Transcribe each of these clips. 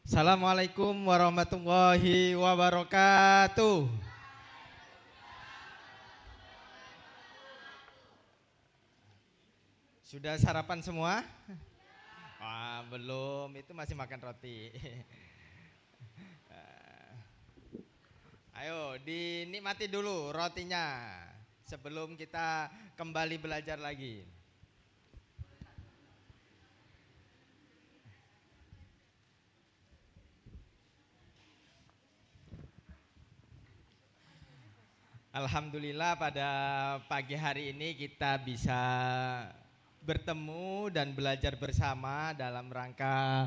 Assalamualaikum warahmatullahi wabarakatuh. Sudah sarapan semua? Belum, itu masih makan roti. Ayo, dinikmati dulu rotinya sebelum kita kembali belajar lagi. Alhamdulillah pada pagi hari ini kita bisa bertemu dan belajar bersama dalam rangka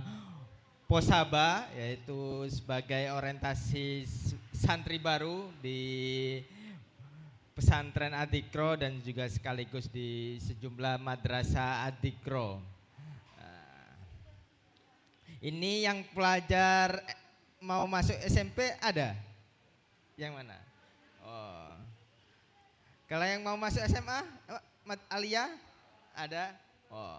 Posaba, yaitu sebagai orientasi santri baru di pesantren Adikro dan juga sekaligus di sejumlah madrasah Adikro. Ini yang pelajar mau masuk SMP ada? Yang mana? Oh. Kalau yang mau masuk SMA, Alia ada? Oh.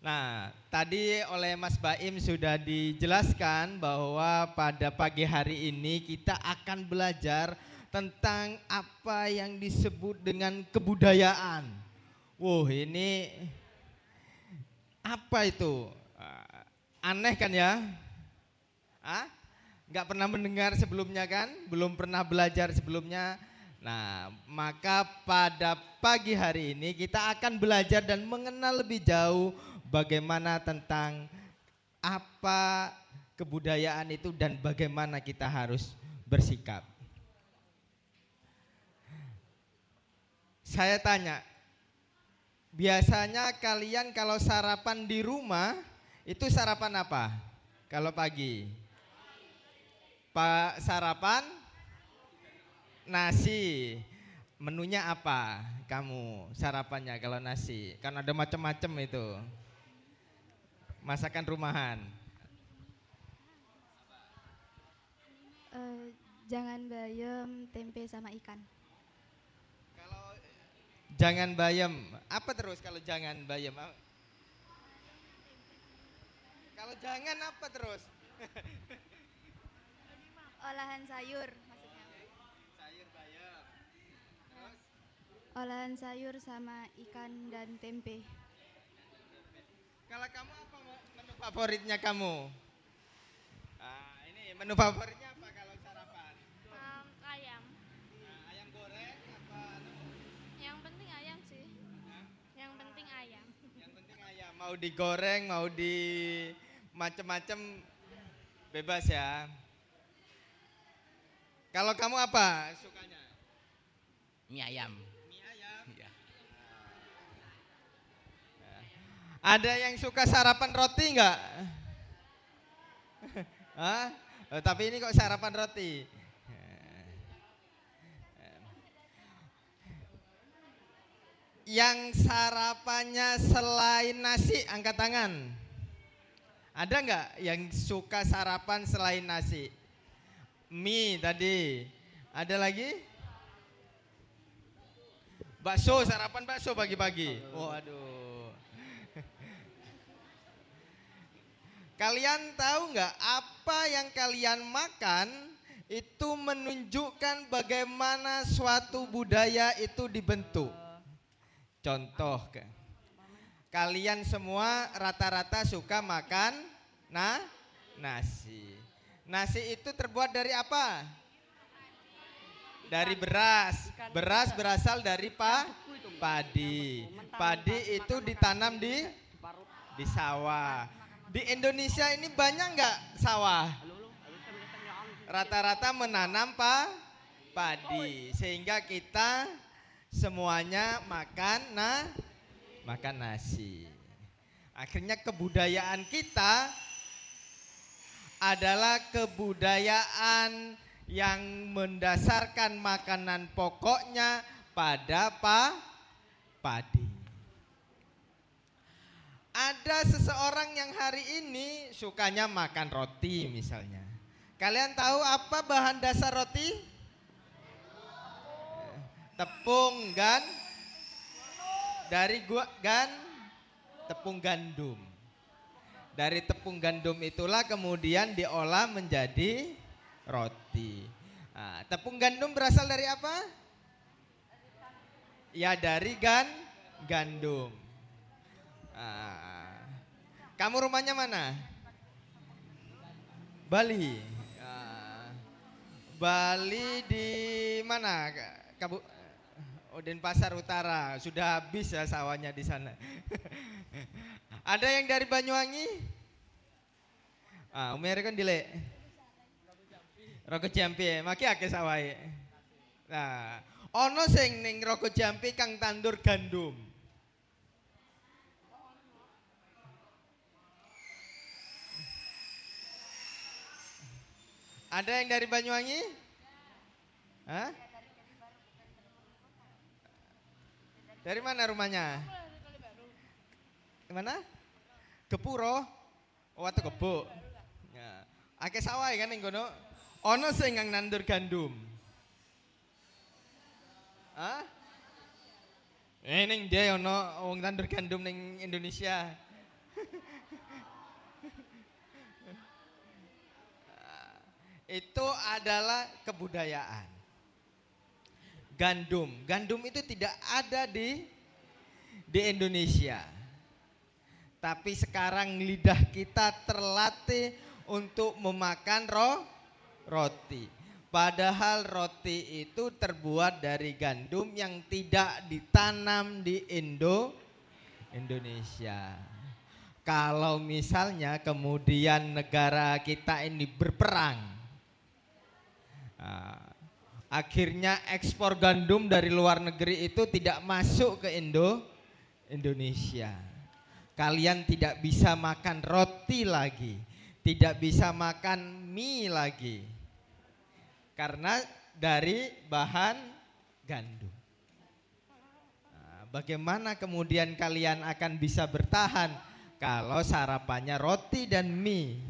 Nah, tadi oleh Mas Baim sudah dijelaskan bahwa pada pagi hari ini kita akan belajar tentang apa yang disebut dengan kebudayaan. Wow, ini apa itu? Aneh kan ya? Ah? Nggak pernah mendengar sebelumnya kan? Belum pernah belajar sebelumnya. Nah, maka pada pagi hari ini kita akan belajar dan mengenal lebih jauh bagaimana tentang apa kebudayaan itu dan bagaimana kita harus bersikap. Saya tanya, biasanya kalian kalau sarapan di rumah itu sarapan apa? Kalau pagi, Pak sarapan nasi. Menunya apa? Kamu sarapannya kalau nasi? Kan ada macam-macam itu. Masakan rumahan. Eh, Jangan bayam, tempe sama ikan. Kalau jangan bayam, apa terus kalau jangan bayam? Kalau jangan apa terus? Olahan sayur maksudnya. Sayur bayam. Ya. Terus Olahan sayur sama ikan dan tempe. kalau kamu apa menu favoritnya kamu? Ini menu favoritnya apa kalau sarapan? Ayam. Ayam goreng apa anu? Yang penting ayam sih. Hah? Yang penting ayam. Yang penting ayam, mau digoreng, mau di macem-macem bebas ya. Kalau kamu apa sukanya? Mie ayam. Mie ayam. Ya. Ada yang suka sarapan roti nggak? Hah? Tapi ini kok sarapan roti. Yang sarapannya selain nasi angkat tangan. Ada nggak yang suka sarapan selain nasi? Mie tadi. Ada lagi? Bakso, sarapan bakso pagi-pagi. Waduh. Kalian tahu nggak apa yang kalian makan itu menunjukkan bagaimana suatu budaya itu dibentuk. Contoh, kalian semua rata-rata suka makan nah nasi. Nasi itu terbuat dari apa? Dari beras. Beras berasal dari padi. Padi itu ditanam di sawah. Di Indonesia ini banyak nggak sawah? Rata-rata menanam padi sehingga kita semuanya makan nasi. Akhirnya kebudayaan kita adalah kebudayaan yang mendasarkan makanan pokoknya pada padi. Ada seseorang yang hari ini sukanya makan roti misalnya. Kalian tahu apa bahan dasar roti? Tepung dari tepung gandum. Dari tepung gandum itulah kemudian diolah menjadi roti. Nah, tepung gandum berasal dari apa? Ya dari gandum. Nah, kamu rumahnya mana? Bali. Nah, Bali di mana? Kabu Oh, Denpasar Utara. Sudah habis ya sawahnya di sana. Ada yang dari Banyuwangi? Ah, umere kan dilek. Roko Jampi, maki akeh sawahe. Nah, ono sing ning Roko Jampi kang tandur gandum. Ada yang dari Banyuwangi? Hah? Dari mana rumahnya? Mana? Kepuro. Oh, atau Kebo. Ya. Akeh sawah kan ning kono. Ono sing kang nandur gandum. Hah? Ning dia ono wong tandur gandum ning Indonesia. Itu adalah kebudayaan. Gandum itu tidak ada di Indonesia. Tapi sekarang lidah kita terlatih untuk memakan roti. Padahal roti itu terbuat dari gandum yang tidak ditanam di Indonesia. Kalau misalnya kemudian negara kita ini berperang, akhirnya ekspor gandum dari luar negeri itu tidak masuk ke Indonesia. Kalian tidak bisa makan roti lagi, tidak bisa makan mie lagi, karena dari bahan gandum. Bagaimana kemudian kalian akan bisa bertahan kalau sarapannya roti dan mie?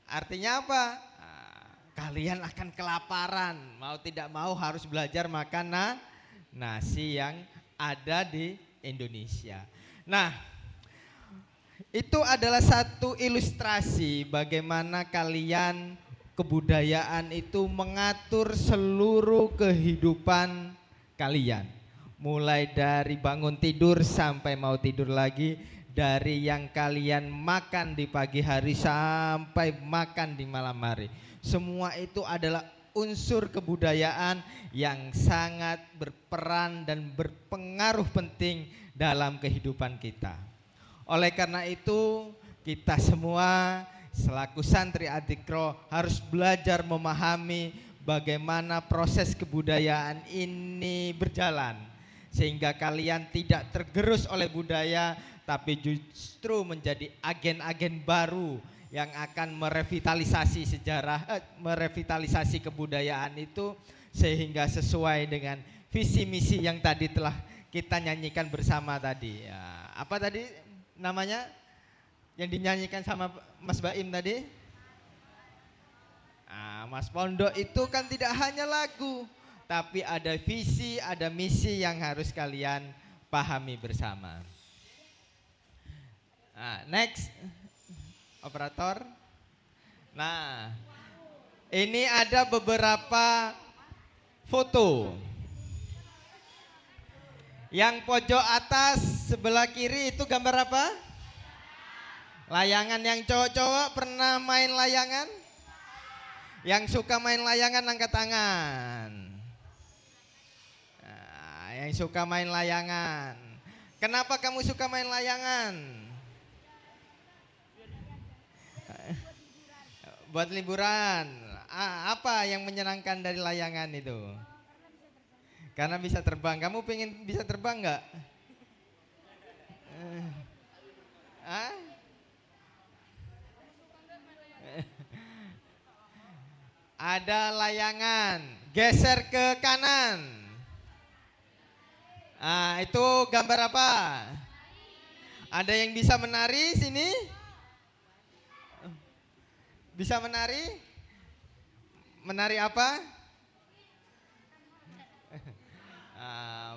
Artinya apa? Kalian akan kelaparan, mau tidak mau harus belajar makan nasi yang ada di Indonesia. Nah, itu adalah satu ilustrasi bagaimana kalian kebudayaan itu mengatur seluruh kehidupan kalian. Mulai dari bangun tidur sampai mau tidur lagi, dari yang kalian makan di pagi hari sampai makan di malam hari. Semua itu adalah unsur kebudayaan yang sangat berperan dan berpengaruh penting dalam kehidupan kita. Oleh karena itu, kita semua selaku santri Adikro harus belajar memahami bagaimana proses kebudayaan ini berjalan, sehingga kalian tidak tergerus oleh budaya, tapi justru menjadi agen-agen baru yang akan merevitalisasi sejarah, merevitalisasi kebudayaan itu sehingga sesuai dengan visi misi yang tadi telah kita nyanyikan bersama tadi. Ya, apa tadi namanya yang dinyanyikan sama Mas Baim tadi? Mas Pondok itu kan tidak hanya lagu, tapi ada visi, ada misi yang harus kalian pahami bersama. Next, operator. Nah, ini ada beberapa foto. Yang pojok atas sebelah kiri itu gambar apa? Layangan. Yang cowok-cowok pernah main layangan? Yang suka main layangan angkat tangan. Nah, yang suka main layangan. Kenapa kamu suka main layangan? Buat liburan. Apa yang menyenangkan dari layangan itu? Karena bisa terbang. Kamu pengen bisa terbang nggak? Ada layangan, geser ke kanan. Itu gambar apa? Ada yang bisa menari sini? Bisa menari? Menari apa?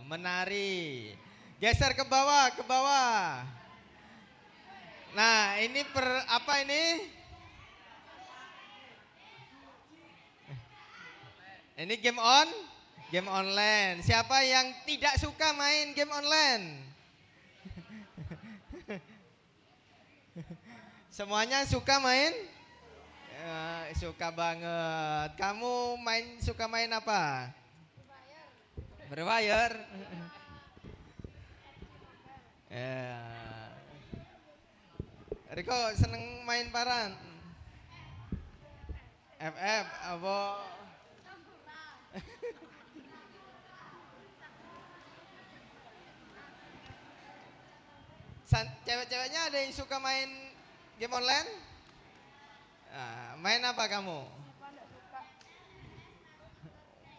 menari. Geser ke bawah, ke bawah. Nah, ini apa ini? Ini game online. Siapa yang tidak suka main game online? Semuanya suka main? Suka banget. Kamu suka main apa? Free Fire. Ya. Riko seneng main paran? FF apa? Cewek-ceweknya ada yang suka main game online? Main apa kamu?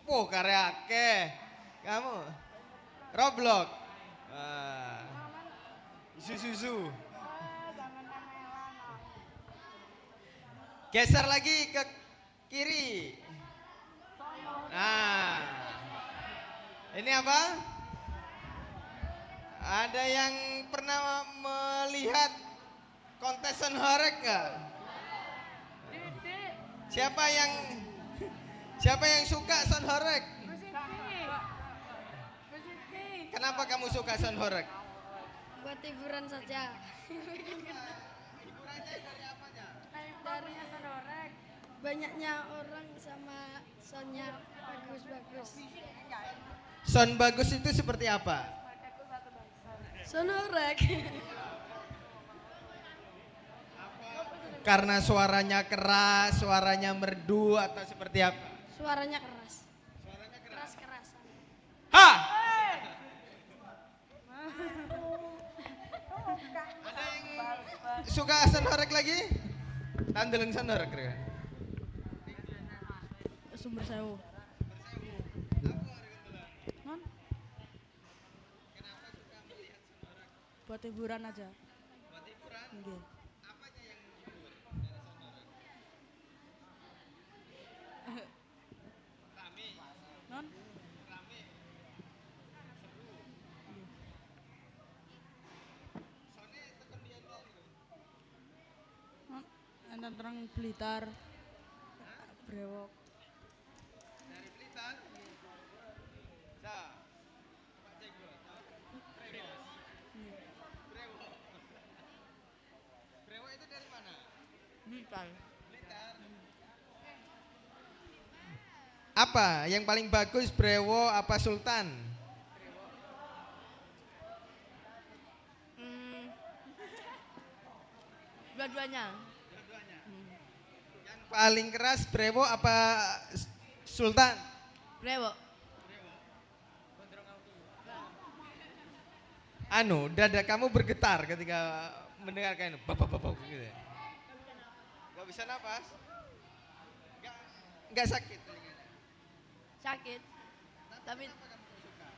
Kareake. Kamu? Roblox. Susu. Geser lagi ke kiri. Nah, ini apa? Ada yang pernah melihat kontes horek nggak? Siapa yang suka sound horek? Kenapa kamu suka sound horek? Buat hiburan saja. Hiburannya dari apanya? Dari banyaknya orang sama soundnya bagus-bagus. Sound bagus itu seperti apa? Sonorek. Karena suaranya keras, suaranya merdu atau seperti apa? Suaranya keras. Keras-kerasan. Ha! Ada yang suka sound horek lagi? Tandeleng sound horek kan? Sumber sewu. Non? Buat hiburan aja. Buat hiburan? Nggih. Apanya yang menghibur dari sound horek? Rame. Non? Rame. Seru. Soalnya tekan di enten gitu. Non? Enten terang Blitar. Brewok. Dari Blitar. Sa. Pak Jenggot. Brewok. Brewok. Brewok itu dari mana? Blitar. Blitar. Apa yang paling bagus, Brewo apa Sultan? Dua-duanya. Yang paling keras Brewo apa Sultan? Brewok. Dada kamu bergetar ketika mendengarkan itu. Bapak gitu. Gak bisa napas? Gak sakit telinganya? Sakit. Tapi Kenapa kamu suka?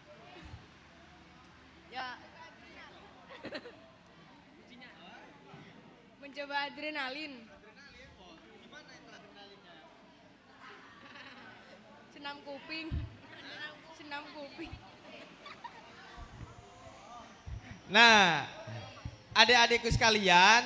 ya mencoba adrenalin. Adrenalin? Gimana itu adrenalinnya? Senam kuping. Senam kuping. Nah, adik-adikku sekalian,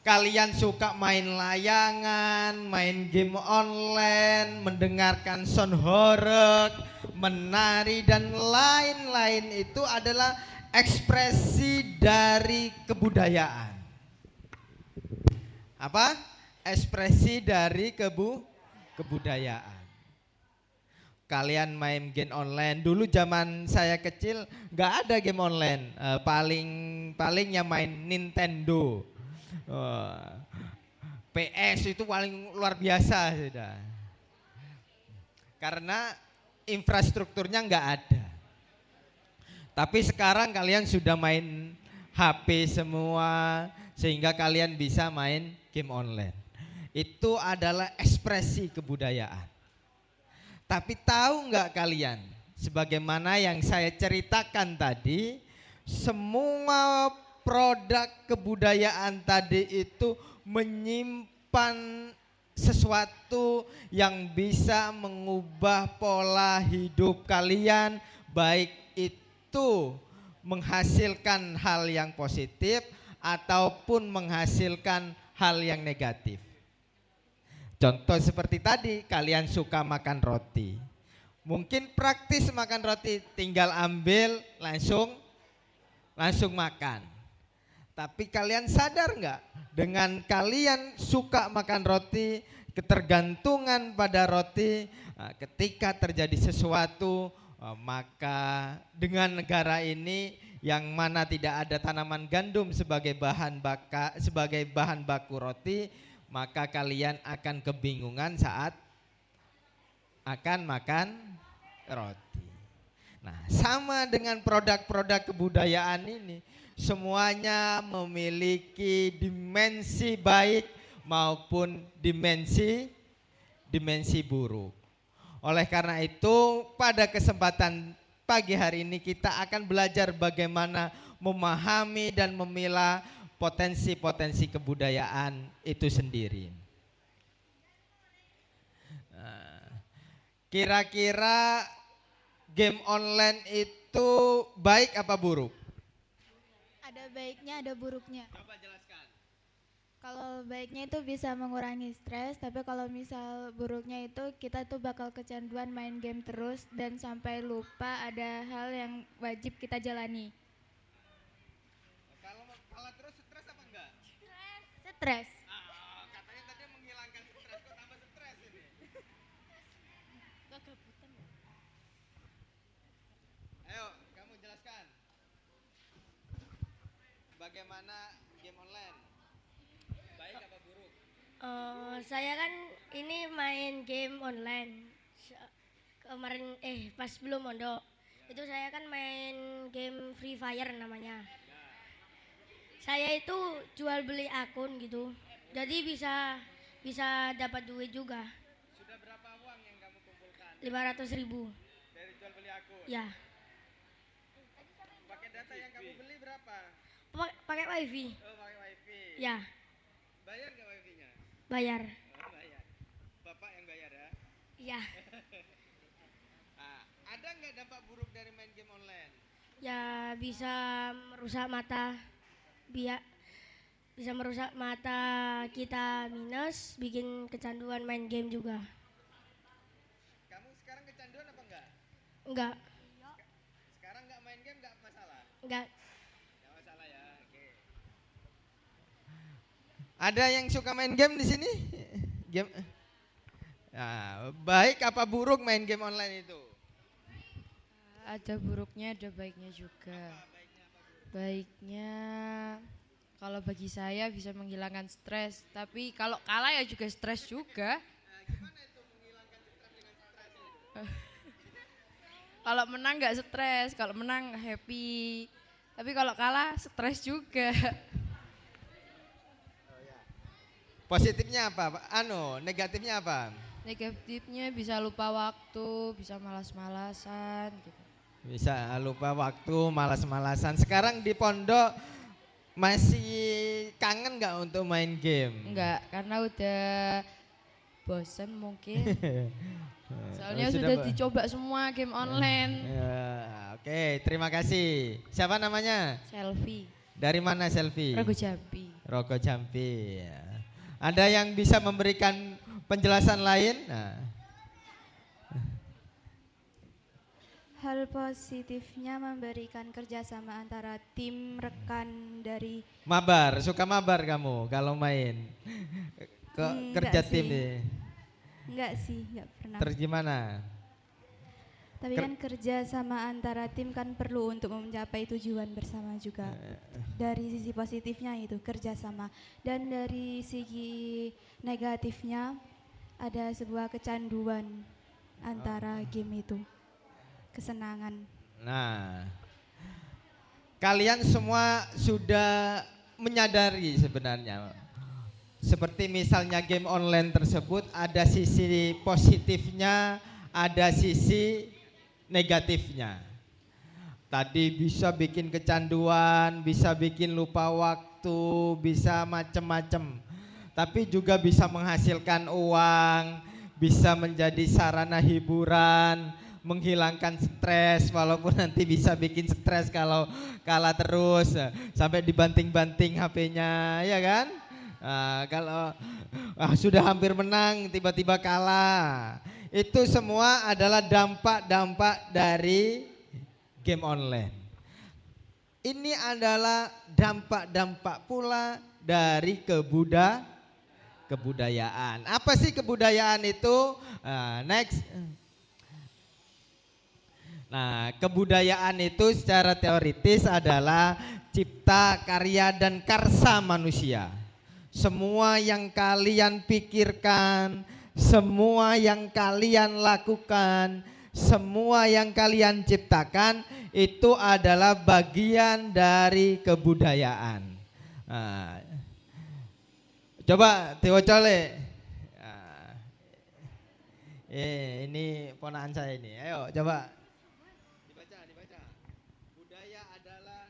kalian suka main layangan, main game online, mendengarkan sound horeg, menari dan lain-lain itu adalah ekspresi dari kebudayaan. Apa? Ekspresi dari kebudayaan. Kalian main game online. Dulu zaman saya kecil nggak ada game online. Palingnya main Nintendo. PS itu paling luar biasa sudah. Karena infrastrukturnya nggak ada. Tapi sekarang kalian sudah main HP semua sehingga kalian bisa main game online. Itu adalah ekspresi kebudayaan. Tapi tahu nggak kalian, sebagaimana yang saya ceritakan tadi, semua produk kebudayaan tadi itu menyimpan sesuatu yang bisa mengubah pola hidup kalian, baik itu itu menghasilkan hal yang positif ataupun menghasilkan hal yang negatif. Contoh seperti tadi, kalian suka makan roti. Mungkin praktis makan roti, tinggal ambil langsung makan. Tapi kalian sadar nggak, dengan kalian suka makan roti, ketergantungan pada roti, ketika terjadi sesuatu, maka dengan negara ini yang mana tidak ada tanaman gandum sebagai bahan baku roti, maka kalian akan kebingungan saat akan makan roti. Nah, sama dengan produk-produk kebudayaan ini, semuanya memiliki dimensi baik maupun dimensi buruk. Oleh karena itu, pada kesempatan pagi hari ini kita akan belajar bagaimana memahami dan memilah potensi-potensi kebudayaan itu sendiri. Kira-kira game online itu baik apa buruk? Ada baiknya, ada buruknya. Coba jelaskan. Kalau baiknya itu bisa mengurangi stres, tapi kalau misal buruknya itu kita tuh bakal kecanduan main game terus dan sampai lupa ada hal yang wajib kita jalani. Kalau kalah terus stres apa enggak? Stres. Katanya tadi menghilangkan stres, kok tambah stres ini? Ayo, kamu jelaskan. Bagaimana game online? Baik apa buruk? Saya kan ini main game online kemarin pas belum mondok itu saya kan main game Free Fire namanya. Saya itu jual beli akun gitu, jadi bisa dapat duit juga. Sudah berapa uang yang kamu kumpulkan? 500.000. Dari jual beli akun? Ya. Pakai data yang kamu beli berapa? Pakai wifi. Oh, pakai wifi. Ya, Bayar nggak wifi-nya? bayar. Oh, bayar. Bapak yang bayar ya? Ya, Nah, ada nggak dampak buruk dari main game online? ya bisa merusak mata. Bisa merusak mata kita minus, bikin kecanduan main game juga. Kamu sekarang kecanduan apa enggak? Enggak, Sekarang nggak main game nggak masalah? enggak. Nggak masalah ya, oke. Ada yang suka main game di sini? Game? Nah, baik apa buruk main game online itu? Ada buruknya, ada baiknya juga. Baiknya kalau bagi saya bisa menghilangkan stres, tapi kalau kalah ya juga stres juga. Gimana itu menghilangkan stres dengan stres itu? Kalau menang nggak stres, kalau menang happy. Tapi kalau kalah stres juga. Positifnya apa? Negatifnya apa? Negatifnya bisa lupa waktu, bisa malas-malasan gitu. Bisa lupa waktu, malas-malasan. Sekarang di pondok masih kangen nggak untuk main game? Enggak, karena udah bosen mungkin. Soalnya Sudah, sudah Pak? dicoba semua game online. Ya, oke, terima kasih. Siapa namanya? Selfie, Dari mana Selfie? Rogo Jambi. Rogo Jambi. Ya. Ada yang bisa memberikan penjelasan lain? Nah. Hal positifnya memberikan kerjasama antara tim rekan dari Mabar, suka mabar kamu kalau main ke Enggak kerja sih. tim nih. enggak sih, enggak pernah. Terus gimana? Tapi kan kerja sama antara tim kan perlu untuk mencapai tujuan bersama juga. Dari sisi positifnya itu kerjasama, dan dari segi negatifnya ada sebuah kecanduan antara game itu, kesenangan. Nah, kalian semua sudah menyadari sebenarnya. Seperti misalnya game online tersebut ada sisi positifnya, ada sisi negatifnya. Tadi bisa bikin kecanduan, bisa bikin lupa waktu, bisa macem-macem. Tapi juga bisa menghasilkan uang, bisa menjadi sarana hiburan, menghilangkan stres, walaupun nanti bisa bikin stres kalau kalah terus, sampai dibanting-banting HP-nya, ya kan? Kalau sudah hampir menang tiba-tiba kalah, itu semua adalah dampak-dampak dari game online. Ini adalah dampak-dampak pula dari kebudayaan. Apa sih kebudayaan itu? Next. Nah, kebudayaan itu secara teoritis adalah cipta, karya, dan karsa manusia. Semua yang kalian pikirkan, semua yang kalian lakukan, semua yang kalian ciptakan itu adalah bagian dari kebudayaan. Coba diwacole. Ini ponakan saya ini. Ayo coba. Dibaca.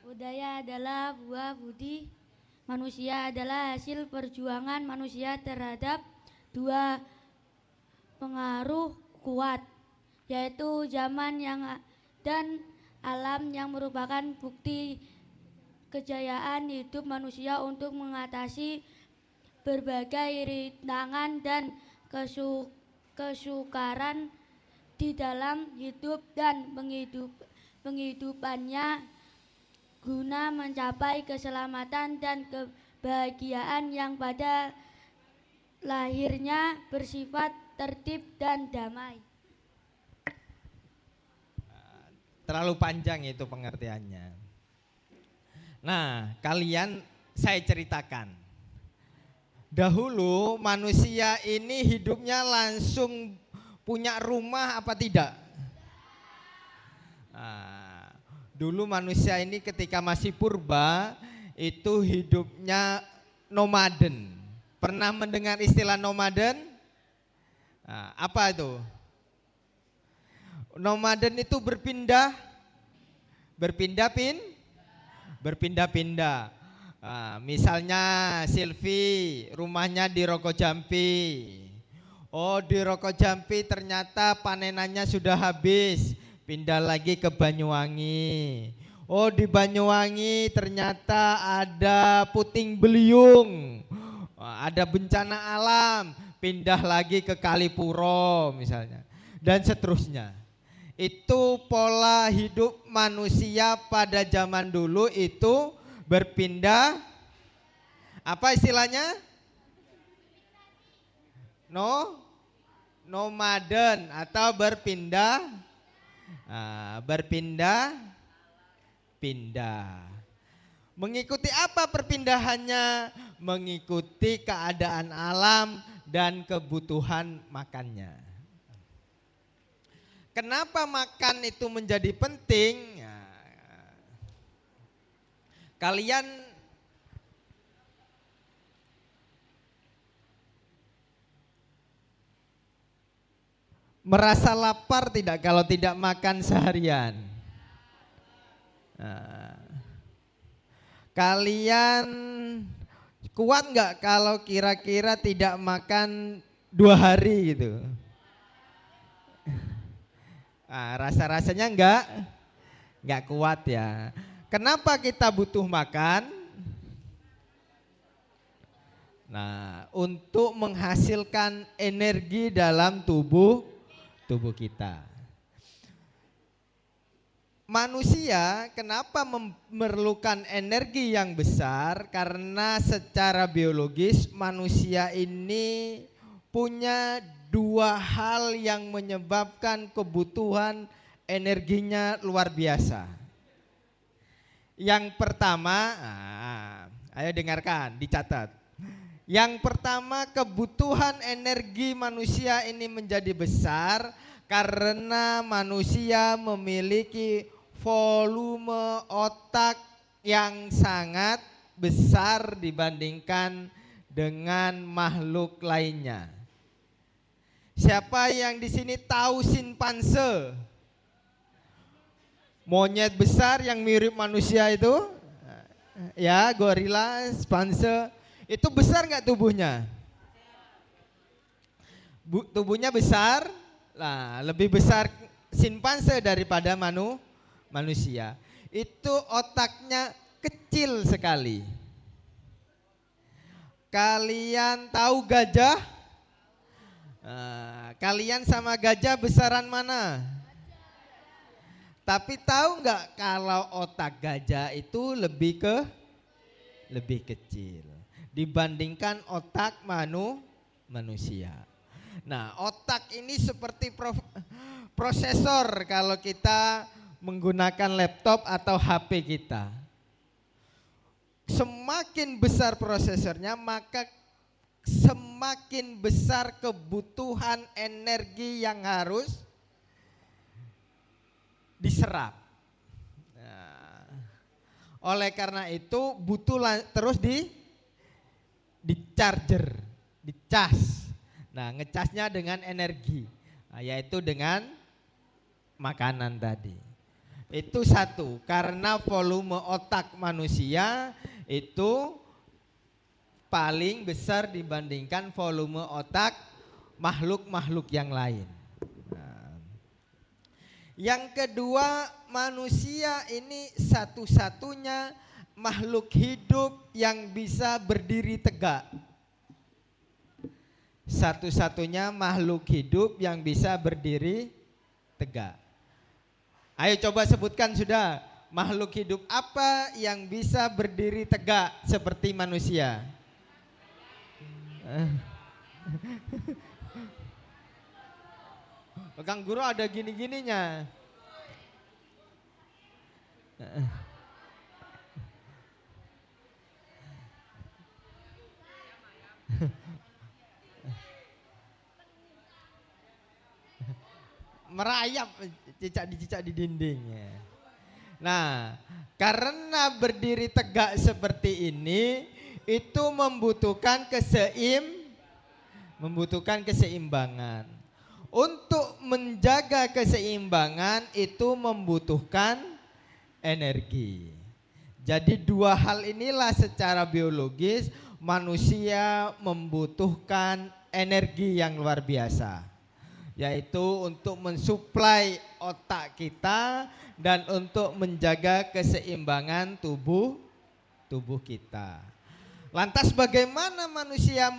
Budaya adalah buah budi manusia, adalah hasil perjuangan manusia terhadap dua pengaruh kuat, yaitu zaman dan alam, yang merupakan bukti kejayaan hidup manusia untuk mengatasi berbagai rintangan dan kesukaran di dalam hidup dan penghidupannya, guna mencapai keselamatan dan kebahagiaan yang pada lahirnya bersifat tertib dan damai. Terlalu panjang itu pengertiannya. Nah, saya ceritakan. Dahulu manusia ini hidupnya langsung punya rumah apa tidak? Dulu manusia ini ketika masih purba itu hidupnya nomaden. Pernah mendengar istilah nomaden? Apa itu? Nomaden itu berpindah-pindah. Misalnya Silvi rumahnya di Rokojampi. Oh, di Rokojampi ternyata panenannya sudah habis, pindah lagi ke Banyuwangi. Oh, di Banyuwangi ternyata ada puting beliung, ada bencana alam, pindah lagi ke Kalipuro misalnya, dan seterusnya. Itu pola hidup manusia pada zaman dulu, itu berpindah, apa istilahnya? Nomaden atau berpindah. Mengikuti apa perpindahannya? Mengikuti keadaan alam dan kebutuhan makannya. Kenapa makan itu menjadi penting? Kalian merasa lapar tidak kalau tidak makan seharian? Kalian kuat nggak kalau kira-kira tidak makan 2 hari gitu? Rasa-rasanya nggak kuat ya. Kenapa kita butuh makan? Nah, untuk menghasilkan energi dalam tubuh kita. Manusia kenapa memerlukan energi yang besar? Karena secara biologis manusia ini punya 2 hal yang menyebabkan kebutuhan energinya luar biasa. Yang pertama, ayo dengarkan, dicatat. Yang pertama, kebutuhan energi manusia ini menjadi besar karena manusia memiliki volume otak yang sangat besar dibandingkan dengan makhluk lainnya. Siapa yang di sini tahu simpanse? Monyet besar yang mirip manusia itu? Ya, gorila, simpanse. Itu besar nggak tubuhnya? Tubuhnya besar. Nah, lebih besar simpanse daripada manusia. Itu otaknya kecil sekali. Kalian tahu gajah? Kalian sama gajah besaran mana? Tapi tahu nggak kalau otak gajah itu lebih kecil dibandingkan otak manusia. Nah, otak ini seperti prosesor kalau kita menggunakan laptop atau HP kita. Semakin besar prosesornya, maka semakin besar kebutuhan energi yang harus diserap. Nah, oleh karena itu butuh terus di charger, dicas. Nah, ngecasnya dengan energi, yaitu dengan makanan tadi. Itu satu, karena volume otak manusia itu paling besar dibandingkan volume otak makhluk-makhluk yang lain. Nah, yang kedua, manusia ini satu-satunya makhluk hidup yang bisa berdiri tegak. Satu-satunya makhluk hidup yang bisa berdiri tegak. Ayo coba sebutkan sudah, makhluk hidup apa yang bisa berdiri tegak seperti manusia? Kang Guru ada gini-gininya. Merayap, cicak di dindingnya. Nah, karena berdiri tegak seperti ini, itu membutuhkan keseimbangan. Untuk menjaga keseimbangan itu membutuhkan energi. Jadi dua hal inilah secara biologis manusia membutuhkan energi yang luar biasa, yaitu untuk mensuplai otak kita dan untuk menjaga keseimbangan tubuh kita. Lantas bagaimana manusia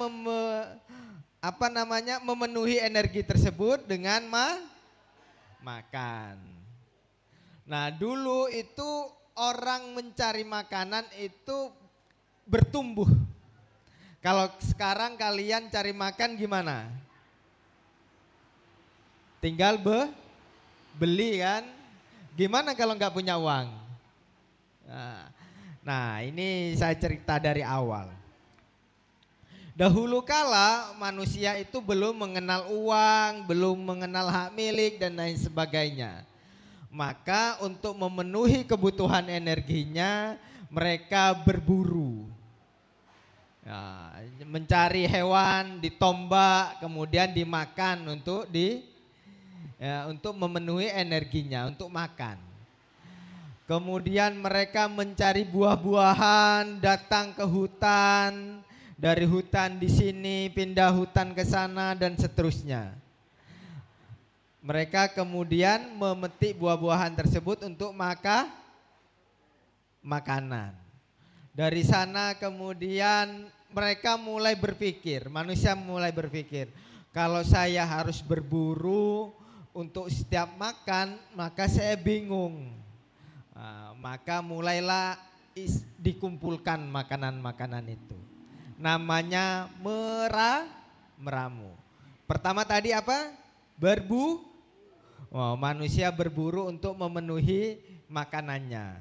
memenuhi energi tersebut? Dengan makan. Nah, dulu itu orang mencari makanan itu bertumbuh. Kalau sekarang kalian cari makan gimana? Tinggal beli kan? Gimana kalau nggak punya uang? Nah, ini saya cerita dari awal. Dahulu kala manusia itu belum mengenal uang, belum mengenal hak milik dan lain sebagainya. Maka untuk memenuhi kebutuhan energinya mereka berburu. Mencari hewan, ditombak, kemudian dimakan untuk memenuhi energinya, untuk makan. Kemudian mereka mencari buah-buahan, datang ke hutan, dari hutan di sini pindah hutan ke sana dan seterusnya. Mereka kemudian memetik buah-buahan tersebut untuk makanan. Dari sana kemudian mereka mulai berpikir, manusia mulai berpikir, kalau saya harus berburu untuk setiap makan, maka saya bingung. Maka mulailah dikumpulkan makanan-makanan itu. Namanya meramu. Pertama tadi apa? Manusia berburu untuk memenuhi makanannya.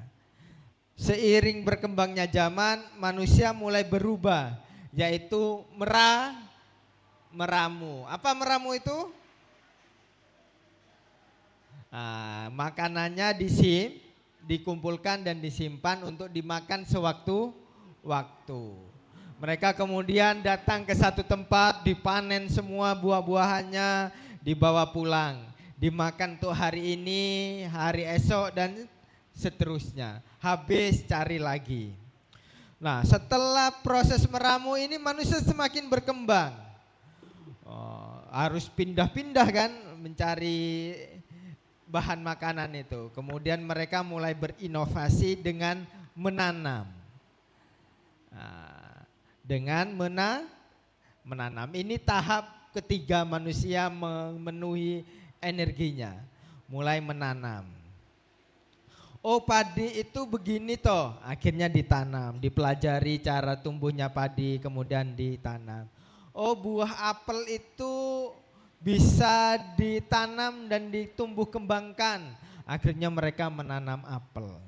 Seiring berkembangnya zaman, manusia mulai berubah, yaitu meramu. Apa meramu itu? Makanannya dikumpulkan dan disimpan untuk dimakan sewaktu-waktu. Mereka kemudian datang ke satu tempat, dipanen semua buah-buahannya, dibawa pulang, dimakan untuk hari ini, hari esok dan seterusnya. Habis cari lagi. Nah, setelah proses meramu ini manusia semakin berkembang. Harus pindah-pindah kan, mencari bahan makanan itu. Kemudian mereka mulai berinovasi dengan menanam. Nah, dengan menanam. Ini tahap ketiga manusia memenuhi energinya. Mulai menanam. Oh, padi itu begini toh, akhirnya ditanam, dipelajari cara tumbuhnya padi, kemudian ditanam. Oh, buah apel itu bisa ditanam dan ditumbuh kembangkan, akhirnya mereka menanam apel.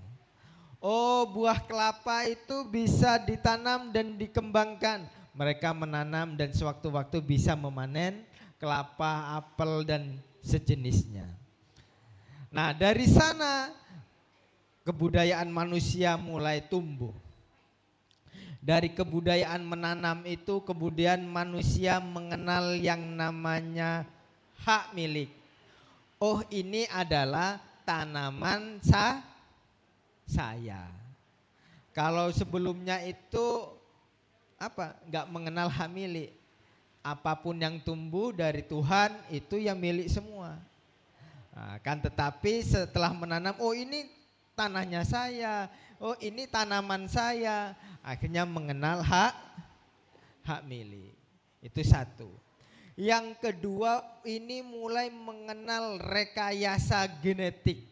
Oh, buah kelapa itu bisa ditanam dan dikembangkan, mereka menanam dan sewaktu-waktu bisa memanen kelapa, apel dan sejenisnya. Nah, dari sana kebudayaan manusia mulai tumbuh. Dari kebudayaan menanam itu kemudian manusia mengenal yang namanya hak milik. Oh, ini adalah tanaman saya. Kalau sebelumnya itu nggak mengenal hak milik. Apapun yang tumbuh dari Tuhan itu yang milik semua. Nah, kan tetapi setelah menanam, oh ini tanahnya saya, oh ini tanaman saya, akhirnya mengenal hak milik. Itu satu. Yang kedua, ini mulai mengenal rekayasa genetik.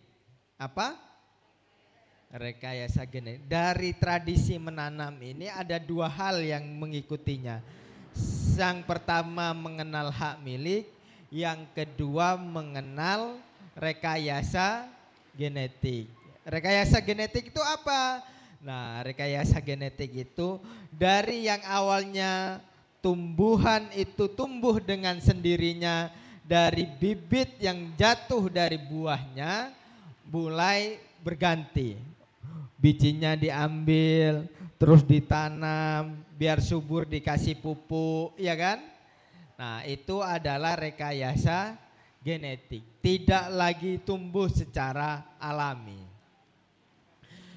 Apa? Rekayasa genetik. Dari tradisi menanam ini ada dua hal yang mengikutinya. Yang pertama mengenal hak milik, yang kedua mengenal rekayasa genetik. Rekayasa genetik itu apa? Nah, rekayasa genetik itu dari yang awalnya tumbuhan itu tumbuh dengan sendirinya dari bibit yang jatuh dari buahnya mulai berganti. Bijinya diambil, terus ditanam, biar subur dikasih pupuk, ya kan? Nah, itu adalah rekayasa genetik. Tidak lagi tumbuh secara alami.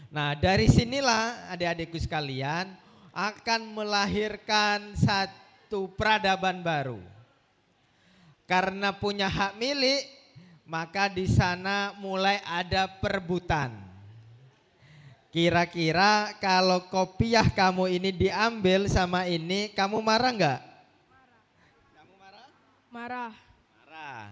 Nah, dari sinilah adik-adikku sekalian akan melahirkan satu peradaban baru. Karena punya hak milik, maka di sana mulai ada perebutan. Kira-kira kalau kopiah kamu ini diambil sama ini, kamu marah enggak? Kamu marah? Marah. Marah.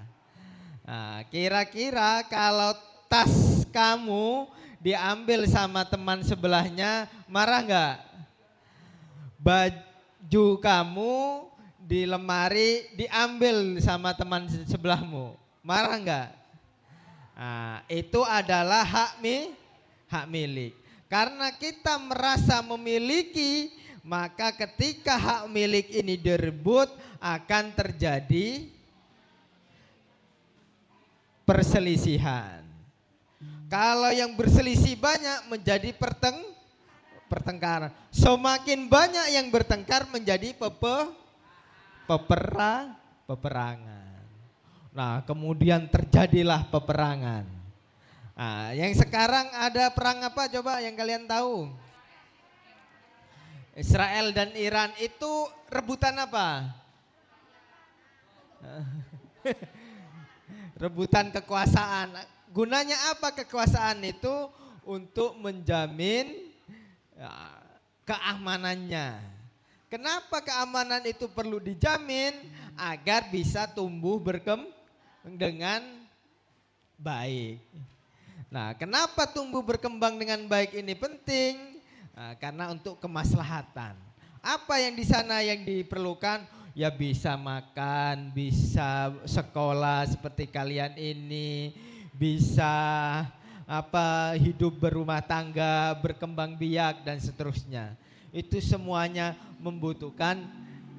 Nah, kira-kira kalau tas kamu diambil sama teman sebelahnya, marah enggak? Baju kamu di lemari diambil sama teman sebelahmu, marah enggak? Nah, itu adalah hak milik. Karena kita merasa memiliki, maka ketika hak milik ini direbut akan terjadi perselisihan. Kalau yang berselisih banyak menjadi pertengkaran. Semakin banyak yang bertengkar menjadi peperangan. Nah, kemudian terjadilah peperangan. Nah, yang sekarang ada perang apa coba yang kalian tahu? Israel dan Iran itu rebutan apa? Rebutan kekuasaan. Gunanya apa kekuasaan itu? Untuk menjamin keamanannya. Kenapa keamanan itu perlu dijamin? Agar bisa tumbuh berkembang dengan baik. Nah, kenapa tumbuh berkembang dengan baik ini penting? Nah, karena untuk kemaslahatan. Apa yang di sana yang diperlukan? Ya bisa makan, bisa sekolah seperti kalian ini, bisa hidup berumah tangga, berkembang biak dan seterusnya. Itu semuanya membutuhkan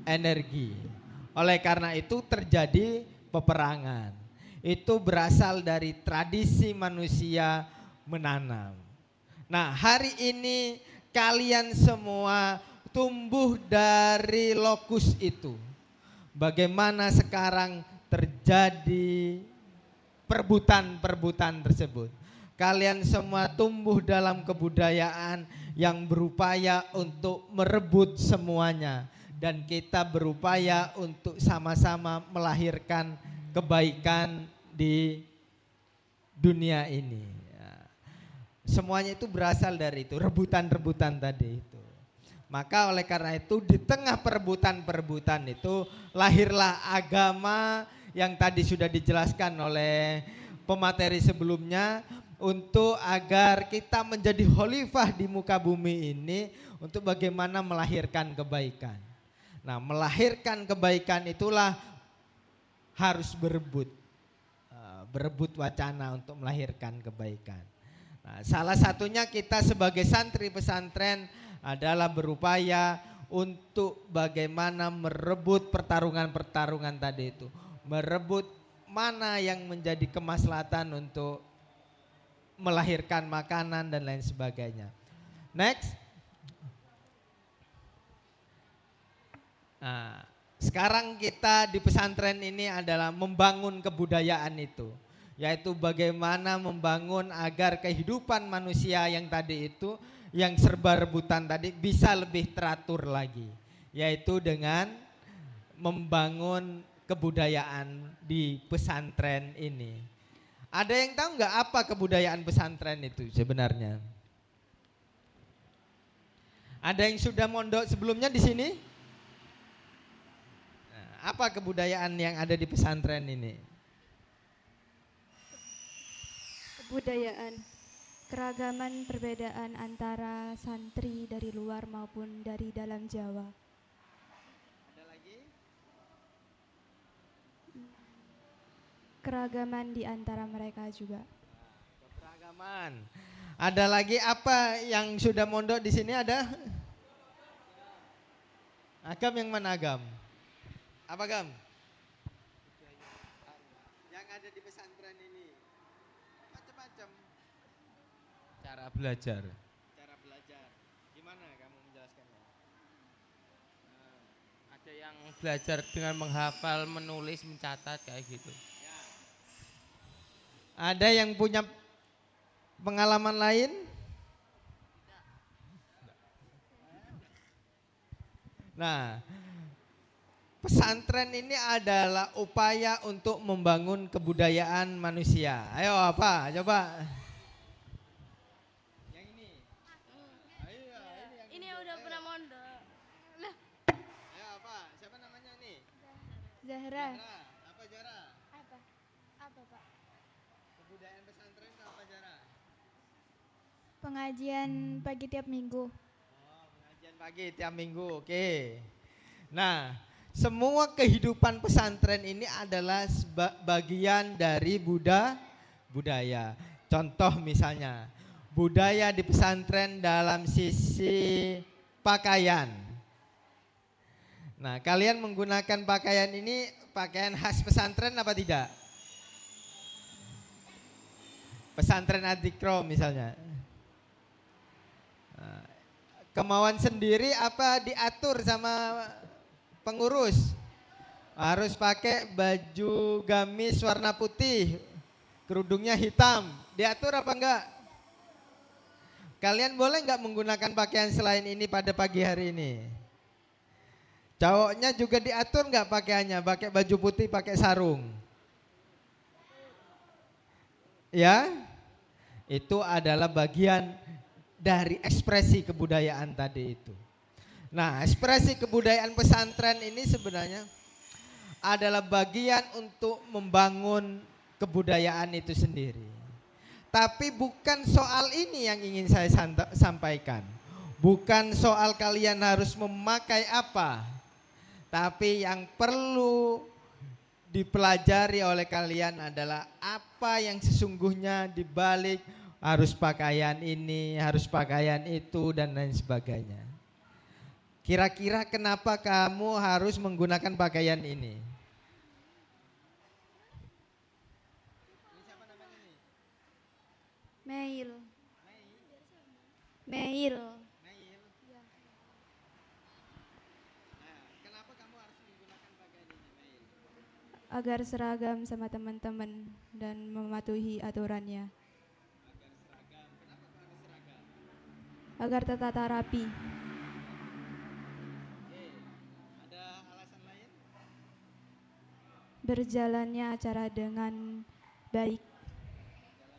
energi. Oleh karena itu terjadi peperangan. Itu berasal dari tradisi manusia menanam. Nah, hari ini kalian semua tumbuh dari lokus itu. Bagaimana sekarang terjadi perebutan tersebut. Kalian semua tumbuh dalam kebudayaan yang berupaya untuk merebut semuanya. Dan kita berupaya untuk sama-sama melahirkan kebaikan di dunia ini. Ya. Semuanya itu berasal dari itu, rebutan-rebutan tadi itu. Maka oleh karena itu di tengah perebutan-perebutan itu lahirlah agama yang tadi sudah dijelaskan oleh pemateri sebelumnya, untuk agar kita menjadi khalifah di muka bumi ini untuk bagaimana melahirkan kebaikan. Nah, melahirkan kebaikan itulah harus berebut. Berebut wacana untuk melahirkan kebaikan. Nah, salah satunya kita sebagai santri pesantren adalah berupaya untuk bagaimana merebut pertarungan-pertarungan tadi itu. Merebut mana yang menjadi kemaslahatan untuk melahirkan makanan dan lain sebagainya. Next. Nah, sekarang kita di pesantren ini adalah membangun kebudayaan itu, yaitu bagaimana membangun agar kehidupan manusia yang tadi itu, yang serba rebutan tadi bisa lebih teratur lagi, yaitu dengan membangun kebudayaan di pesantren ini. Ada yang tahu nggak apa kebudayaan pesantren itu sebenarnya? Ada yang sudah mondok sebelumnya di sini? Apa kebudayaan yang ada di pesantren ini? Kebudayaan, keragaman perbedaan antara santri dari luar maupun dari dalam Jawa. Ada lagi? Keragaman di antara mereka juga. Keberagaman. Ada lagi apa yang sudah mondok di sini ada? Agam yang mana Agam? Apa Gam? Yang ada di pesantren ini macam-macam. Cara belajar. Cara belajar. Gimana kamu menjelaskannya? Ada yang belajar dengan menghafal, menulis, mencatat kayak gitu. Ada yang punya pengalaman lain? Nah, pesantren ini adalah upaya untuk membangun kebudayaan manusia. Ayo apa? Coba. Yang ini. Ayo, Ini yang udah pernah mondok. Ayo apa? Siapa namanya nih? Zahra. Apa Jara? Apa? Apa, Pak? Kebudayaan pesantren itu apa Jara? Pengajian pagi tiap minggu. Oh, pengajian pagi tiap minggu. Oke. Nah, semua kehidupan pesantren ini adalah bagian dari budaya. Contoh misalnya, budaya di pesantren dalam sisi pakaian. Nah, kalian menggunakan pakaian ini, pakaian khas pesantren apa tidak? Pesantren Adikro misalnya. Nah, kemauan sendiri apa diatur sama pengurus? Harus pakai baju gamis warna putih, kerudungnya hitam. Diatur apa enggak? Kalian boleh enggak menggunakan pakaian selain ini pada pagi hari ini? Cowoknya juga diatur enggak pakaiannya? Pakai baju putih, pakai sarung. Ya, itu adalah bagian dari ekspresi kebudayaan tadi itu. Nah, ekspresi kebudayaan pesantren ini sebenarnya adalah bagian untuk membangun kebudayaan itu sendiri. Tapi bukan soal ini yang ingin saya sampaikan. Bukan soal kalian harus memakai apa. Tapi yang perlu dipelajari oleh kalian adalah apa yang sesungguhnya dibalik harus pakaian ini, harus pakaian itu, dan lain sebagainya. Kira-kira kenapa kamu harus menggunakan pakaian ini? Mail. Mail. Kenapa kamu harus menggunakan pakaian ini, Mail? Agar seragam sama teman-teman dan mematuhi aturannya. Agar seragam. Kenapa kau harus seragam? Agar tertata rapi. Oke. Ada alasan lain? Berjalannya acara dengan baik. Jalannya